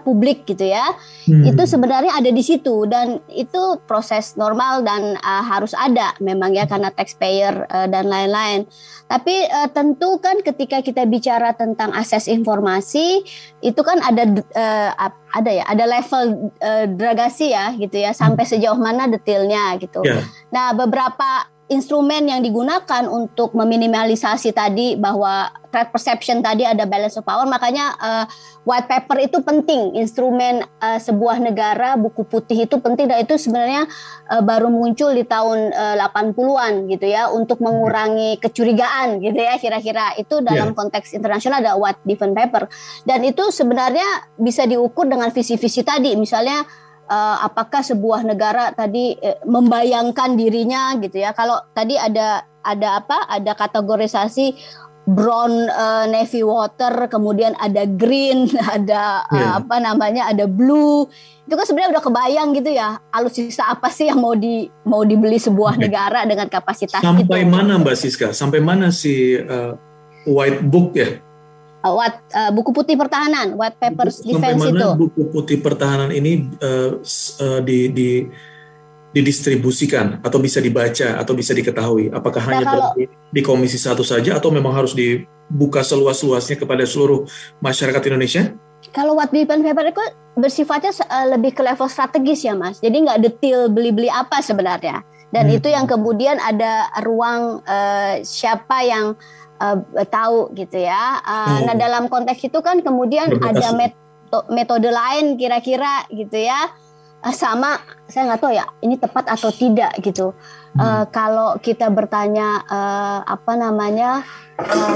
publik gitu ya, itu sebenarnya ada di situ, dan itu proses normal dan harus ada memang ya, karena taxpayer dan lain-lain. Tapi tentu kan ketika kita bicara tentang akses informasi, itu kan ada level gradasi ya gitu ya, sampai sejauh mana detailnya gitu. Nah, beberapa instrumen yang digunakan untuk meminimalisasi tadi bahwa threat perception tadi ada balance of power, makanya white paper itu penting, instrumen sebuah negara, buku putih itu penting, dan itu sebenarnya baru muncul di tahun 80-an gitu ya, untuk mengurangi kecurigaan gitu ya, kira-kira itu dalam konteks internasional ada white defense paper, dan itu sebenarnya bisa diukur dengan visi-visi tadi, misalnya apakah sebuah negara tadi membayangkan dirinya gitu ya. Kalau tadi ada kategorisasi brown, navy water, kemudian ada green, ada ada blue. Itu kan sebenarnya udah kebayang gitu ya, alutsista apa sih yang mau dibeli sebuah negara dengan kapasitas sampai itu. Sampai mana Mbak Siska? Sampai mana si white book ya? Buku putih pertahanan, white papers defense itu. Sampai mana buku putih pertahanan ini didistribusikan atau bisa dibaca atau bisa diketahui? Apakah hanya di Komisi 1 saja atau memang harus dibuka seluas-luasnya kepada seluruh masyarakat Indonesia? Kalau white paper itu bersifatnya lebih ke level strategis ya Mas. Jadi nggak detail beli-beli apa sebenarnya. Dan itu yang kemudian ada ruang siapa yang tahu gitu ya. Nah dalam konteks itu kan kemudian ada metode lain kira-kira gitu ya. Sama saya nggak tahu ya ini tepat atau tidak gitu. Kalau kita bertanya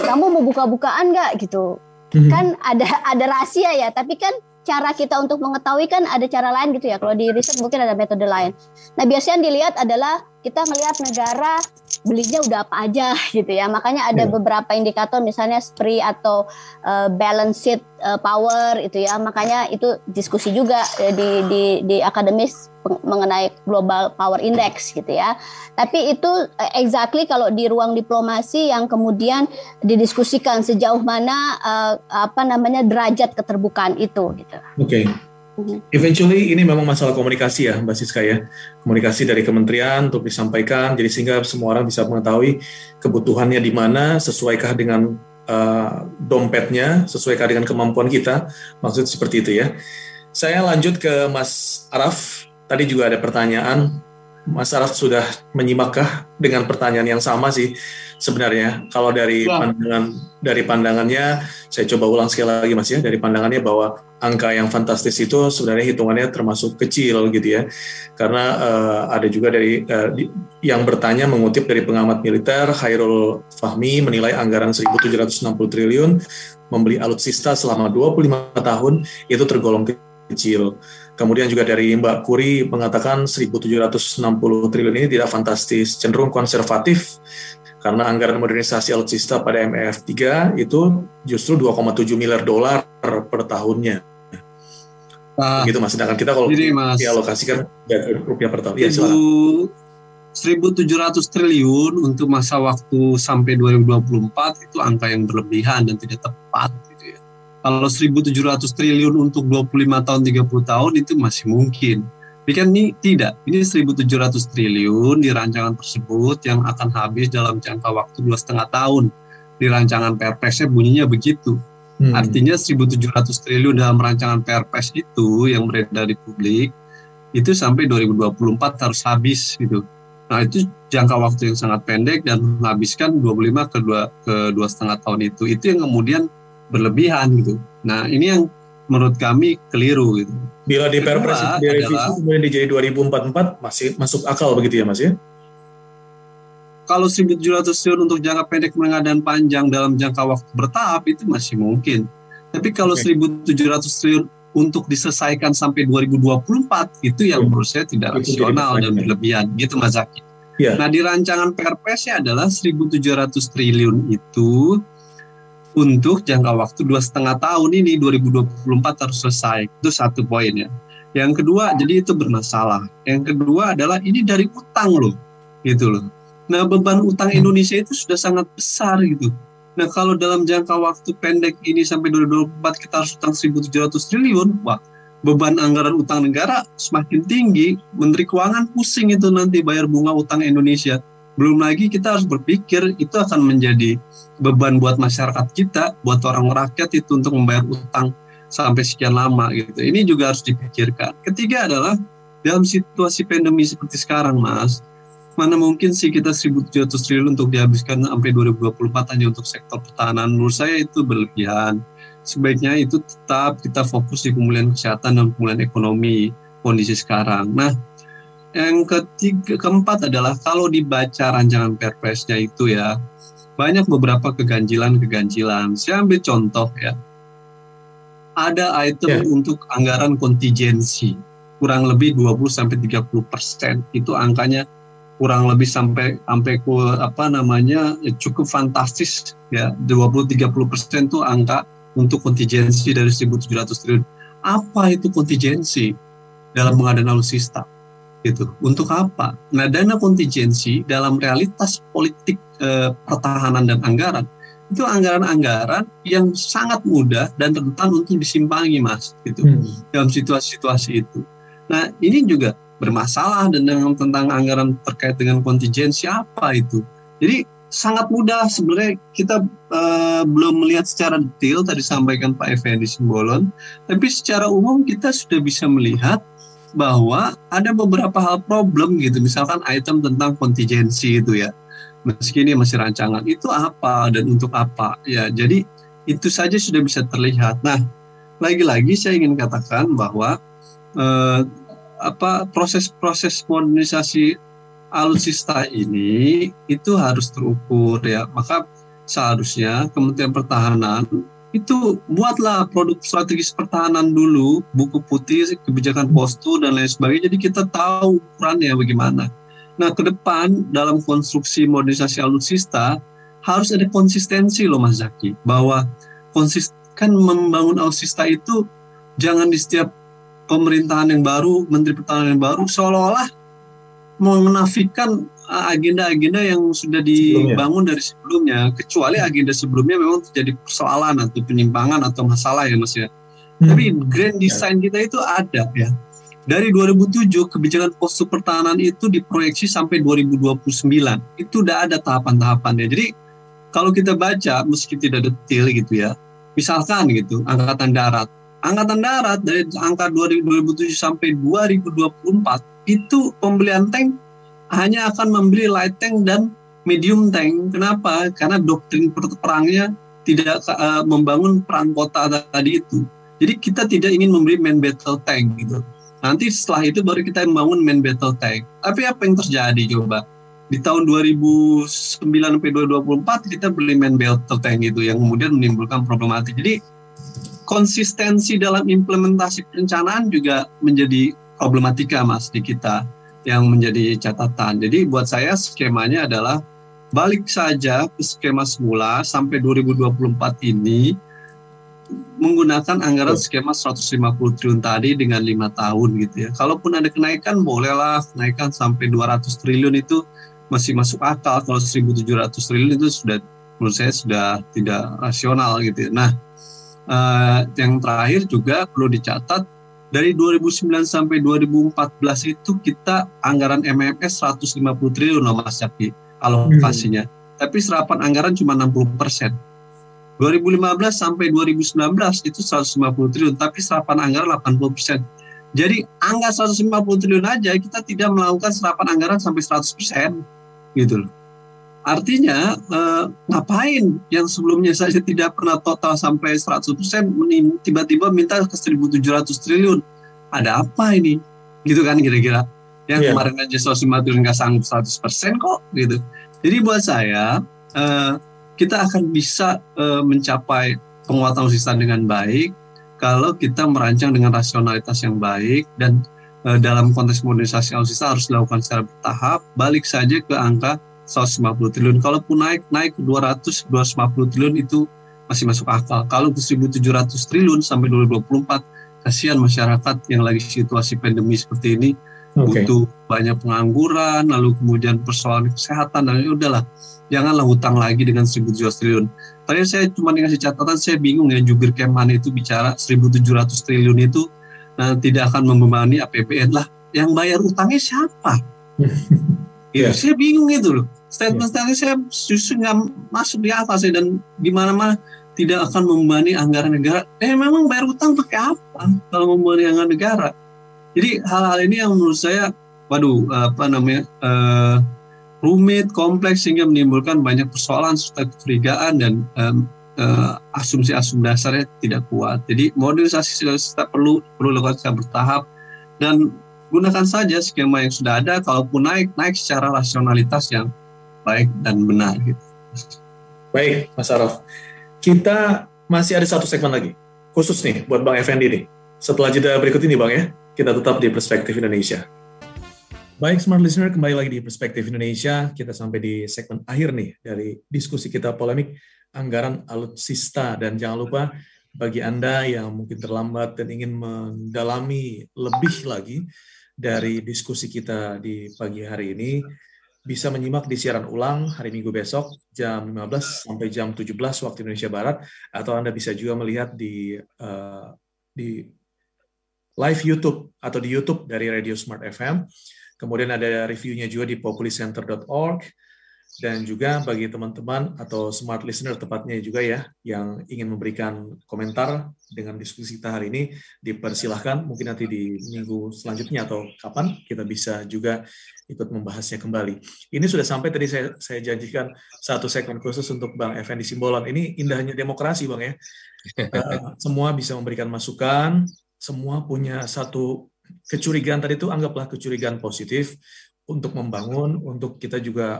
kamu mau buka-bukaan nggak gitu, kan ada rahasia ya, tapi kan cara kita untuk mengetahui kan ada cara lain gitu ya. Kalau di riset mungkin ada metode lain. Nah biasanya yang dilihat adalah kita melihat negara belinya udah apa aja gitu ya. Makanya ada beberapa indikator misalnya SPRI atau balance sheet power itu ya. Makanya itu diskusi juga di akademis mengenai global power index gitu ya. Tapi itu exactly kalau di ruang diplomasi yang kemudian didiskusikan sejauh mana derajat keterbukaan itu gitu. Oke. Eventually ini memang masalah komunikasi ya Mbak Siska ya. Komunikasi dari kementerian untuk disampaikan jadi sehingga semua orang bisa mengetahui kebutuhannya di mana, sesuaikah dengan dompetnya, sesuaikah dengan kemampuan kita. Maksud seperti itu ya. Saya lanjut ke Mas Araf. Tadi juga ada pertanyaan. Mas Araf sudah menyimakkah dengan pertanyaan yang sama sih sebenarnya? Kalau dari pandangannya, saya coba ulang sekali lagi Mas ya, dari pandangannya bahwa angka yang fantastis itu sebenarnya hitungannya termasuk kecil gitu ya, karena ada juga dari yang bertanya mengutip dari pengamat militer Khairul Fahmi menilai anggaran 1.760 triliun membeli alutsista selama 25 tahun itu tergolong kecil. Kemudian juga dari Mbak Kuri mengatakan 1.760 triliun ini tidak fantastis, cenderung konservatif karena anggaran modernisasi alutsista pada MEF 3 itu justru 2,7 miliar dolar per tahunnya. Begitu Mas, sedangkan kita kalau dialokasikan rupiah per tahun. Ya, silakan. 1.700 triliun untuk masa waktu sampai 2024 itu angka yang berlebihan dan tidak tepat. Kalau 1.700 triliun untuk 25 tahun, 30 tahun itu masih mungkin. Tapi kan ini tidak. Ini 1.700 triliun di rancangan tersebut yang akan habis dalam jangka waktu 2,5 tahun. Di rancangan Perpresnya bunyinya begitu. Artinya 1.700 triliun dalam rancangan Perpres itu yang beredar di publik, itu sampai 2024 harus habis gitu. Nah itu jangka waktu yang sangat pendek dan menghabiskan 25 ke 2,5 tahun itu. Itu yang kemudian berlebihan gitu. Nah ini yang menurut kami keliru gitu. Bila di Perpres direvisi kemudian dijadi 2044 masih masuk akal begitu ya Mas ya? Kalau 1.700 triliun untuk jangka pendek, menengah dan panjang dalam jangka waktu bertahap itu masih mungkin. Tapi kalau 1.700 triliun untuk diselesaikan sampai 2024 itu yang menurut saya tidak rasional dan berlebihan gitu Mas Zaki. Ya. Nah di rancangan Perpresnya adalah 1.700 triliun itu untuk jangka waktu 2,5 tahun ini 2024 harus selesai. Itu satu poin ya. Yang kedua, jadi itu bermasalah. Yang kedua adalah ini dari utang loh, gitu loh. Nah beban utang Indonesia itu sudah sangat besar gitu. Nah kalau dalam jangka waktu pendek ini sampai 2024 kita harus utang 1.700 triliun, wah beban anggaran utang negara semakin tinggi. Menteri Keuangan pusing itu nanti bayar bunga utang Indonesia. Belum lagi kita harus berpikir itu akan menjadi beban buat masyarakat kita, buat orang rakyat itu untuk membayar utang sampai sekian lama gitu. Ini juga harus dipikirkan. Ketiga adalah dalam situasi pandemi seperti sekarang Mas, mana mungkin sih kita 1.700 triliun untuk dihabiskan sampai 2024 hanya untuk sektor pertahanan. Menurut saya itu berlebihan. Sebaiknya itu tetap kita fokus di pemulihan kesehatan dan pemulihan ekonomi kondisi sekarang. Nah, yang keempat adalah kalau dibaca rancangan Perpresnya itu ya, banyak beberapa keganjilan. Saya ambil contoh ya. Ada item untuk anggaran kontingensi, kurang lebih 20-30%. Itu angkanya kurang lebih sampai cukup fantastis ya. 20-30% itu angka untuk kontingensi dari 1.700 triliun. Apa itu kontingensi dalam pengadaan alutsista? Gitu. Untuk apa? Nah, dana kontingensi dalam realitas politik pertahanan dan anggaran itu anggaran-anggaran yang sangat mudah dan rentan untuk disimpangi Mas gitu. Dalam situasi-situasi itu. Nah, ini juga bermasalah dan tentang anggaran terkait dengan kontingensi apa itu. Jadi sangat mudah sebenarnya, kita belum melihat secara detail tadi sampaikan Pak Effendi Simbolon, tapi secara umum kita sudah bisa melihat bahwa ada beberapa hal problem gitu, misalkan item tentang kontingensi itu ya, meski ini masih rancangan, itu apa dan untuk apa ya, jadi itu saja sudah bisa terlihat. Nah, lagi-lagi saya ingin katakan bahwa proses-proses modernisasi alutsista ini itu harus terukur ya, maka seharusnya Kementerian Pertahanan itu buatlah produk strategis pertahanan dulu, buku putih, kebijakan postu dan lain sebagainya, jadi kita tahu ukurannya bagaimana. Nah, ke depan dalam konstruksi modernisasi alutsista harus ada konsistensi loh Mas Zaki, bahwa kan membangun alutsista itu jangan di setiap pemerintahan yang baru, Menteri Pertahanan yang baru seolah-olah menafikan agenda-agenda yang sudah dibangun dari sebelumnya, kecuali agenda sebelumnya memang terjadi persoalan atau penyimpangan atau masalah ya Mas ya. Tapi grand design kita itu ada ya. Dari 2007 kebijakan postur pertahanan itu diproyeksi sampai 2029. Itu udah ada tahapan-tahapannya. Jadi kalau kita baca meski tidak detail gitu ya, misalkan gitu Angkatan Darat dari angka 2007 sampai 2024 itu pembelian tank hanya akan membeli light tank dan medium tank. Kenapa? Karena doktrin perangnya tidak membangun perang kota tadi itu. Jadi kita tidak ingin membeli main battle tank gitu. Nanti setelah itu baru kita membangun main battle tank. Tapi apa yang terjadi coba? Di tahun 2009 sampai 2024 kita beli main battle tank gitu yang kemudian menimbulkan problematik. Jadi konsistensi dalam implementasi perencanaan juga menjadi problematika Mas di kita yang menjadi catatan. Jadi buat saya skemanya adalah balik saja ke skema semula sampai 2024 ini menggunakan anggaran skema 150 triliun tadi dengan 5 tahun gitu ya. Kalaupun ada kenaikan bolehlah kenaikan sampai 200 triliun itu masih masuk akal. Kalau 1.700 triliun itu sudah menurut saya sudah tidak rasional gitu ya. Nah, yang terakhir juga perlu dicatat dari 2009 sampai 2014 itu kita anggaran MMS 150 triliun loh Mas Jaki alokasinya. Tapi serapan anggaran cuma 60%. 2015 sampai 2019 itu 150 triliun tapi serapan anggaran 80%. Jadi angka 150 triliun aja kita tidak melakukan serapan anggaran sampai 100% gitu loh. Artinya ngapain yang sebelumnya saja tidak pernah total sampai 100% tiba-tiba minta ke 1.700 triliun. Ada apa ini? Gitu kan kira-kira. Yang kemarin aja 150 triliun nggak sanggup 100% kok gitu. Jadi buat saya kita akan bisa mencapai penguatan alutsista dengan baik kalau kita merancang dengan rasionalitas yang baik dan dalam konteks modernisasi alutsista harus dilakukan secara bertahap. Balik saja ke angka 150 triliun. Kalaupun naik ke 250 triliun itu masih masuk akal. Kalau ke 1.700 triliun sampai 2024, kasihan masyarakat yang lagi situasi pandemi seperti ini, butuh banyak pengangguran, lalu kemudian persoalan kesehatan, dan udahlah, janganlah hutang lagi dengan 1.700 triliun. Tadi saya cuma dikasih catatan, saya bingung ya, jubir Kemhan itu bicara 1.700 triliun itu tidak akan membebani APBN lah. Yang bayar utangnya siapa? Saya bingung itu loh. Statement-statement saya justru nggak masuk di akal saya, dan di mana-mana tidak akan membebani anggaran negara. Memang bayar utang pakai apa kalau membebani anggaran negara? Jadi hal-hal ini yang menurut saya, rumit, kompleks sehingga menimbulkan banyak persoalan serta kecurigaan dan asumsi-asumsi dasarnya tidak kuat. Jadi modernisasi kita perlu dilakukan secara bertahap dan gunakan saja skema yang sudah ada. Kalaupun naik secara rasionalitas yang baik dan benar gitu. Baik, Mas Araf. Kita masih ada satu segmen lagi, khusus nih buat Bang Effendi nih. Setelah jeda berikut ini Bang ya, kita tetap di Perspektif Indonesia. Baik, Smart Listener, kembali lagi di Perspektif Indonesia. Kita sampai di segmen akhir nih dari diskusi kita polemik anggaran alutsista. Dan jangan lupa, bagi Anda yang mungkin terlambat dan ingin mendalami lebih lagi dari diskusi kita di pagi hari ini, bisa menyimak di siaran ulang hari Minggu besok jam 15 sampai jam 17 waktu Indonesia Barat, atau Anda bisa juga melihat di live YouTube atau di YouTube dari Radio Smart FM. Kemudian ada reviewnya juga di populiscenter.org. Dan juga bagi teman-teman atau smart listener tepatnya juga ya, yang ingin memberikan komentar dengan diskusi kita hari ini, dipersilahkan mungkin nanti di minggu selanjutnya atau kapan kita bisa juga ikut membahasnya kembali. Ini sudah sampai tadi saya janjikan satu segmen khusus untuk Bang Effendi Simbolon. Ini indahnya demokrasi Bang ya. Semua bisa memberikan masukan, semua punya satu kecurigaan tadi itu, anggaplah kecurigaan positif, untuk membangun, untuk kita juga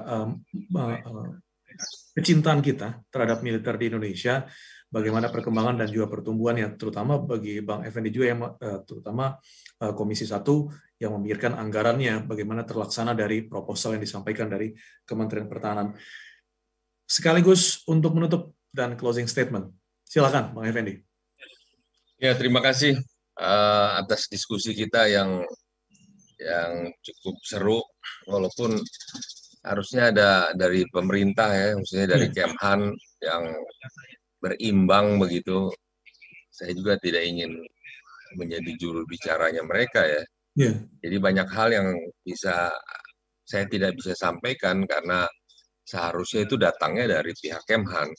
kecintaan kita terhadap militer di Indonesia, bagaimana perkembangan dan juga pertumbuhan ya, terutama bagi Bang Effendi juga yang terutama Komisi 1 yang memikirkan anggarannya, bagaimana terlaksana dari proposal yang disampaikan dari Kementerian Pertahanan. Sekaligus untuk menutup dan closing statement, silakan Bang Effendi. Ya, terima kasih atas diskusi kita yang cukup seru, walaupun harusnya ada dari pemerintah ya, khususnya dari Kemhan yang berimbang begitu. Saya juga tidak ingin menjadi juru bicaranya mereka ya. Jadi banyak hal yang saya tidak bisa sampaikan karena seharusnya itu datangnya dari pihak Kemhan.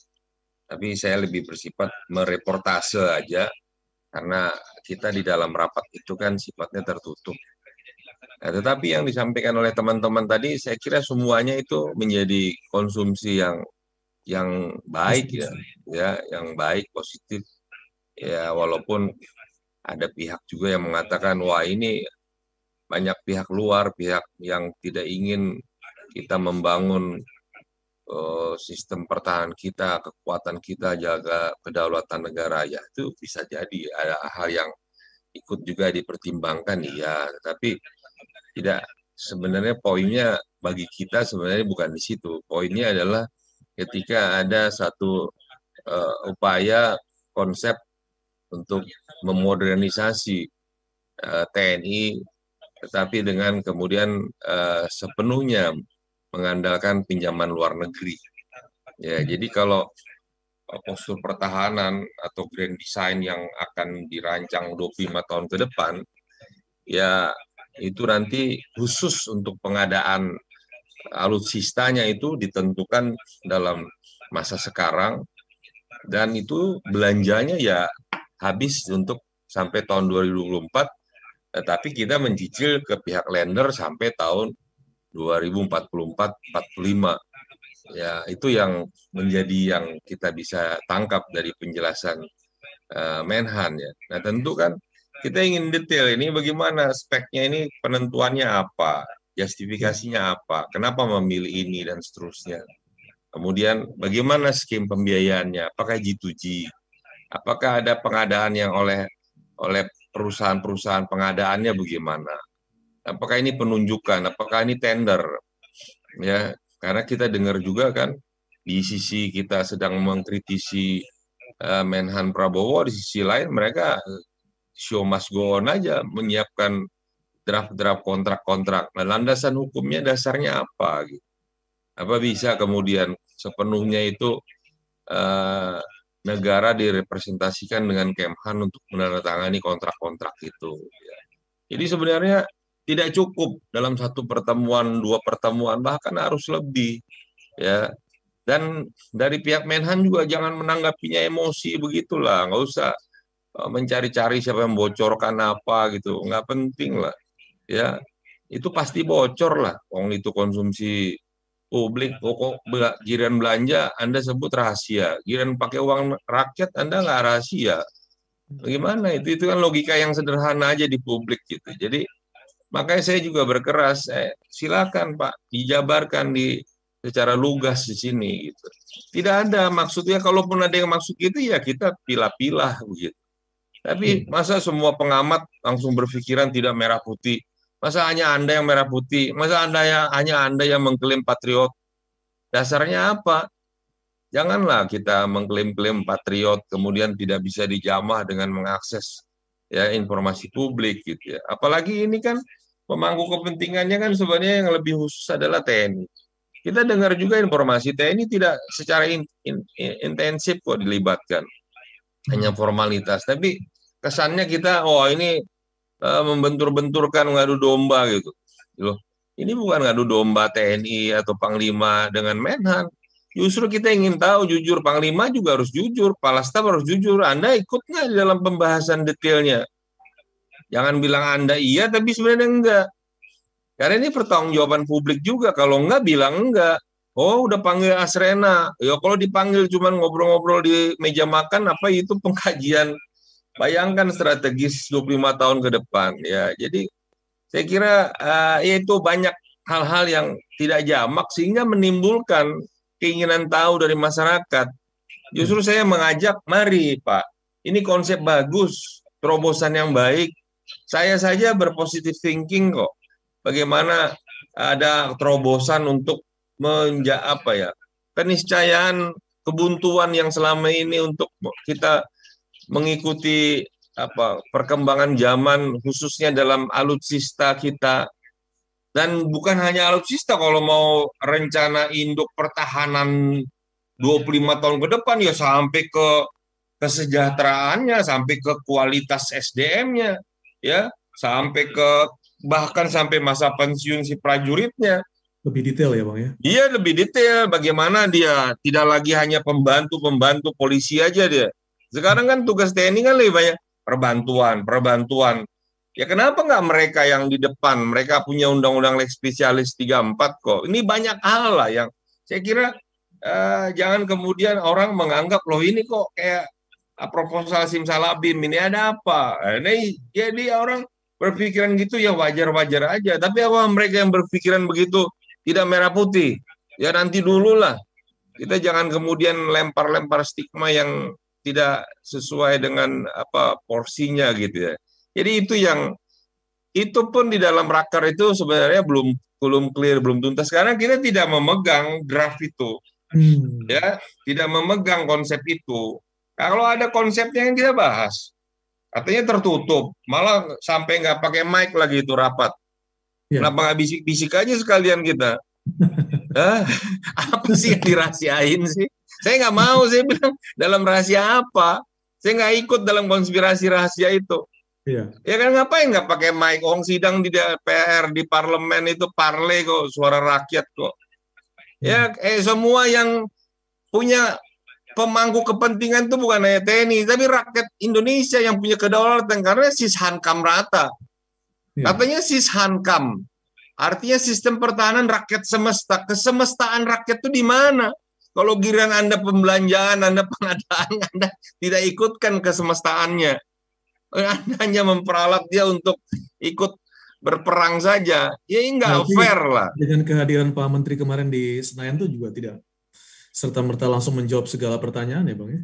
Tapi saya lebih bersifat mereportase aja, karena kita di dalam rapat itu kan sifatnya tertutup. Nah, tetapi yang disampaikan oleh teman-teman tadi, saya kira semuanya itu menjadi konsumsi yang baik ya, yang baik, positif. Ya, walaupun ada pihak juga yang mengatakan, wah ini banyak pihak luar, pihak yang tidak ingin kita membangun sistem pertahanan kita, kekuatan kita, jaga kedaulatan negara. Ya, itu bisa jadi ada hal yang ikut juga dipertimbangkan, ya. Tapi tidak, sebenarnya poinnya bagi kita sebenarnya bukan di situ. Poinnya adalah ketika ada satu upaya konsep untuk memodernisasi TNI, tetapi dengan kemudian sepenuhnya mengandalkan pinjaman luar negeri. Ya, jadi kalau postur pertahanan atau grand design yang akan dirancang 25 tahun ke depan, ya itu nanti khusus untuk pengadaan alutsistanya itu ditentukan dalam masa sekarang, dan itu belanjanya ya habis untuk sampai tahun 2024, tetapi kita mencicil ke pihak lender sampai tahun 2044-45. Ya, itu yang menjadi yang kita bisa tangkap dari penjelasan Menhan ya. Nah, tentu kan kita ingin detail ini bagaimana speknya, ini penentuannya apa, justifikasinya apa, kenapa memilih ini dan seterusnya. Kemudian bagaimana skim pembiayaannya, apakah G2G, apakah ada pengadaan yang oleh perusahaan-perusahaan pengadaannya bagaimana, apakah ini penunjukan, apakah ini tender, ya. Karena kita dengar juga kan, di sisi kita sedang mengkritisi Menhan Prabowo, di sisi lain mereka show must go on aja, menyiapkan draft-draft kontrak-kontrak. Nah, landasan hukumnya dasarnya apa? Gitu. Apa bisa kemudian sepenuhnya itu negara direpresentasikan dengan Kemhan untuk menandatangani kontrak-kontrak itu? Ya. Jadi sebenarnya tidak cukup dalam satu pertemuan, dua pertemuan, bahkan harus lebih, ya. Dan dari pihak Menhan juga jangan menanggapinya emosi begitulah, nggak usah mencari-cari siapa yang bocorkan apa gitu, nggak penting lah, ya. Itu pasti bocor lah, itu konsumsi publik. Pokok giliran belanja Anda sebut rahasia, giliran pakai uang rakyat Anda nggak rahasia. Bagaimana itu kan logika yang sederhana aja di publik gitu. Jadi makanya saya juga berkeras, silakan Pak, dijabarkan secara lugas di sini gitu. Tidak ada maksudnya, kalaupun ada yang maksud gitu ya kita pilah-pilah begitu. Tapi masa semua pengamat langsung berpikiran tidak merah putih? Masa hanya Anda yang merah putih? Masa hanya Anda yang mengklaim patriot? Dasarnya apa? Janganlah kita mengklaim-klaim patriot kemudian tidak bisa dijamah dengan mengakses ya informasi publik gitu ya. Apalagi ini kan pemangku kepentingannya kan sebenarnya yang lebih khusus adalah TNI. Kita dengar juga informasi TNI tidak secara intensif kok dilibatkan, hanya formalitas. Tapi kesannya kita, ini membentur-benturkan, ngadu domba gitu. Loh, ini bukan ngadu domba TNI atau Panglima dengan Menhan. Justru kita ingin tahu jujur, Panglima juga harus jujur, Kepala Staf harus jujur. Anda ikut nggak di dalam pembahasan detailnya? Jangan bilang Anda iya, tapi sebenarnya enggak. Karena ini pertanggungjawaban publik juga. Kalau enggak, bilang enggak. Oh, udah panggil Asrena. Ya kalau dipanggil cuma ngobrol-ngobrol di meja makan, apa itu pengkajian? Bayangkan strategis 25 tahun ke depan. Ya, jadi saya kira itu banyak hal-hal yang tidak jamak sehingga menimbulkan keinginan tahu dari masyarakat. Justru saya mengajak, mari Pak, ini konsep bagus, terobosan yang baik. Saya saja berpositif thinking kok. Bagaimana ada terobosan untuk keniscayaan, kebuntuan yang selama ini untuk kita mengikuti perkembangan zaman, khususnya dalam alutsista kita. Dan bukan hanya alutsista, kalau mau rencana induk pertahanan 25 tahun ke depan, ya sampai ke kesejahteraannya, sampai ke kualitas SDM-nya, ya, bahkan sampai masa pensiun si prajuritnya. Lebih detail ya Bang ya? Iya, lebih detail. Bagaimana dia tidak lagi hanya pembantu polisi aja dia. Sekarang kan tugas TNI kan lebih banyak perbantuan. Ya kenapa nggak mereka yang di depan? Mereka punya undang-undang lex spesialis 34 kok. Ini banyak hal lah yang saya kira jangan kemudian orang menganggap loh ini kok kayak proposal Simsalabim, ini ada apa? Ini jadi orang berpikiran gitu ya wajar-wajar aja. Tapi apa mereka yang berpikiran begitu tidak merah putih? Ya nanti dulu lah. Kita jangan kemudian lempar-lempar stigma yang tidak sesuai dengan porsinya gitu ya. Jadi itu pun di dalam raker itu sebenarnya belum clear, belum tuntas karena kita tidak memegang draft itu. Ya, tidak memegang konsep itu. Kalau ada konsepnya yang kita bahas, katanya tertutup, malah sampai nggak pakai mic lagi itu rapat. Kenapa nggak bisik-bisik aja sekalian kita? Apa sih yang dirahasiain sih? Saya nggak mau, saya bilang dalam rahasia apa? Saya nggak ikut dalam konspirasi rahasia itu. Ya kan ngapain nggak pakai mic? Orang sidang di DPR, di parlemen itu parle kok, suara rakyat kok. Ya semua yang punya pemangku kepentingan itu bukan hanya TNI, tapi rakyat Indonesia yang punya kedaulatan karena sishankam rata. Katanya sishankam, artinya sistem pertahanan rakyat semesta. Kesemestaan rakyat itu di mana? Kalau giliran Anda pembelanjaan, Anda pengadaan, Anda tidak ikutkan kesemestaannya. Anda hanya memperalat dia untuk ikut berperang saja. Ya nggak fair lah. Dengan kehadiran Pak Menteri kemarin di Senayan itu juga tidak serta-merta langsung menjawab segala pertanyaan ya Bang ya?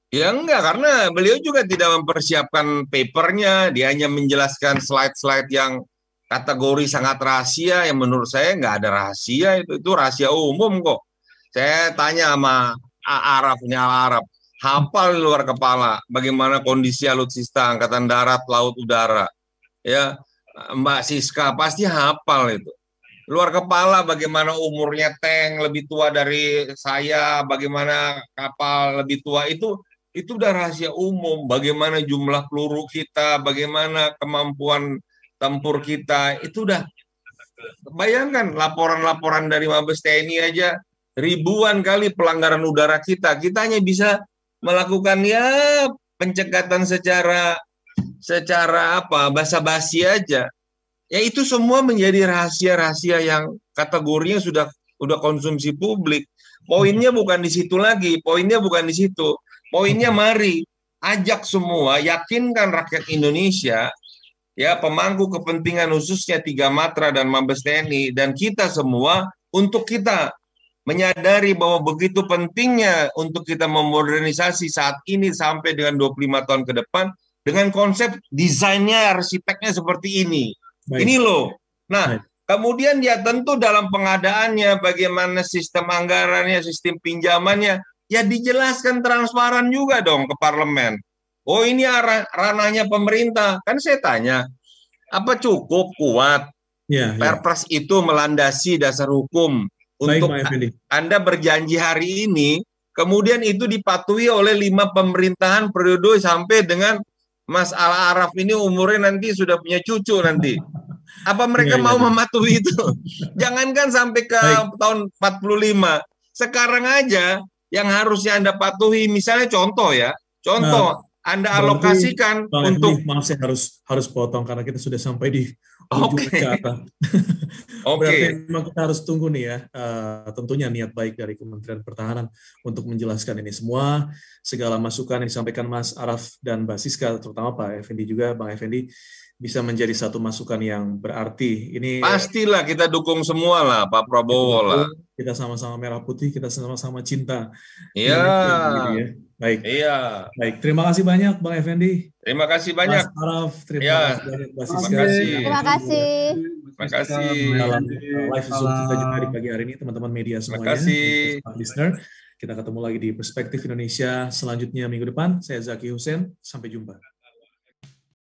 Ya enggak, karena beliau juga tidak mempersiapkan papernya. Dia hanya menjelaskan slide-slide yang kategori sangat rahasia, yang menurut saya nggak ada rahasia, itu rahasia umum kok. Saya tanya sama Al-Arab, hafal di luar kepala bagaimana kondisi alutsista angkatan darat, laut, udara. Ya, Mbak Siska pasti hafal itu. Luar kepala bagaimana umurnya tank lebih tua dari saya, bagaimana kapal lebih tua, itu udah rahasia umum. Bagaimana jumlah peluru kita, bagaimana kemampuan tempur kita, itu udah. Bayangkan laporan-laporan dari Mabes TNI aja ribuan kali pelanggaran udara kita hanya bisa melakukan pencegatan secara basa-basi aja. Ya itu semua menjadi rahasia-rahasia yang kategorinya sudah konsumsi publik. Poinnya bukan di situ lagi, Poinnya mari ajak semua, yakinkan rakyat Indonesia, ya pemangku kepentingan khususnya 3 Matra dan Mabes TNI dan kita semua untuk kita menyadari bahwa begitu pentingnya untuk kita memodernisasi saat ini sampai dengan 25 tahun ke depan dengan konsep desainnya, arsiteknya seperti ini. Baik. Ini loh. Nah, kemudian ya tentu dalam pengadaannya, bagaimana sistem anggarannya, sistem pinjamannya, ya dijelaskan transparan juga dong ke parlemen. Oh ini ranahnya pemerintah. Kan saya tanya, apa cukup kuat Perpres itu melandasi dasar hukum? Untuk Anda berjanji hari ini, kemudian itu dipatuhi oleh 5 pemerintahan periode sampai dengan Mas Al Araf ini umurnya nanti sudah punya cucu nanti. Apa mereka mau mematuhi itu? Jangankan sampai ke tahun 45. Sekarang aja yang harusnya Anda patuhi, misalnya contoh ya, Anda alokasikan untuk... Maaf, saya harus potong karena kita sudah sampai di ujung acara. Berarti memang kita harus tunggu nih ya, tentunya niat baik dari Kementerian Pertahanan untuk menjelaskan ini semua, segala masukan yang disampaikan Mas Araf dan Mbak Siska, terutama Pak Effendi juga, Bang Effendi, bisa menjadi satu masukan yang berarti. Ini pastilah kita dukung semua lah, Pak Prabowo lah. Kita sama-sama merah putih, kita sama-sama cinta. Iya. Ya. Baik. Iya. Baik. Terima kasih banyak, Bang Effendi. Terima kasih banyak. Mas Araf, terima kasih banyak, Mbak Siska. Terima kasih. Terima kasih. Dalam live Zoom kita juga di pagi hari ini, teman-teman media semuanya. Terima kasih. Listener, kita ketemu lagi di Perspektif Indonesia selanjutnya minggu depan. Saya Zaki Hussein. Sampai jumpa.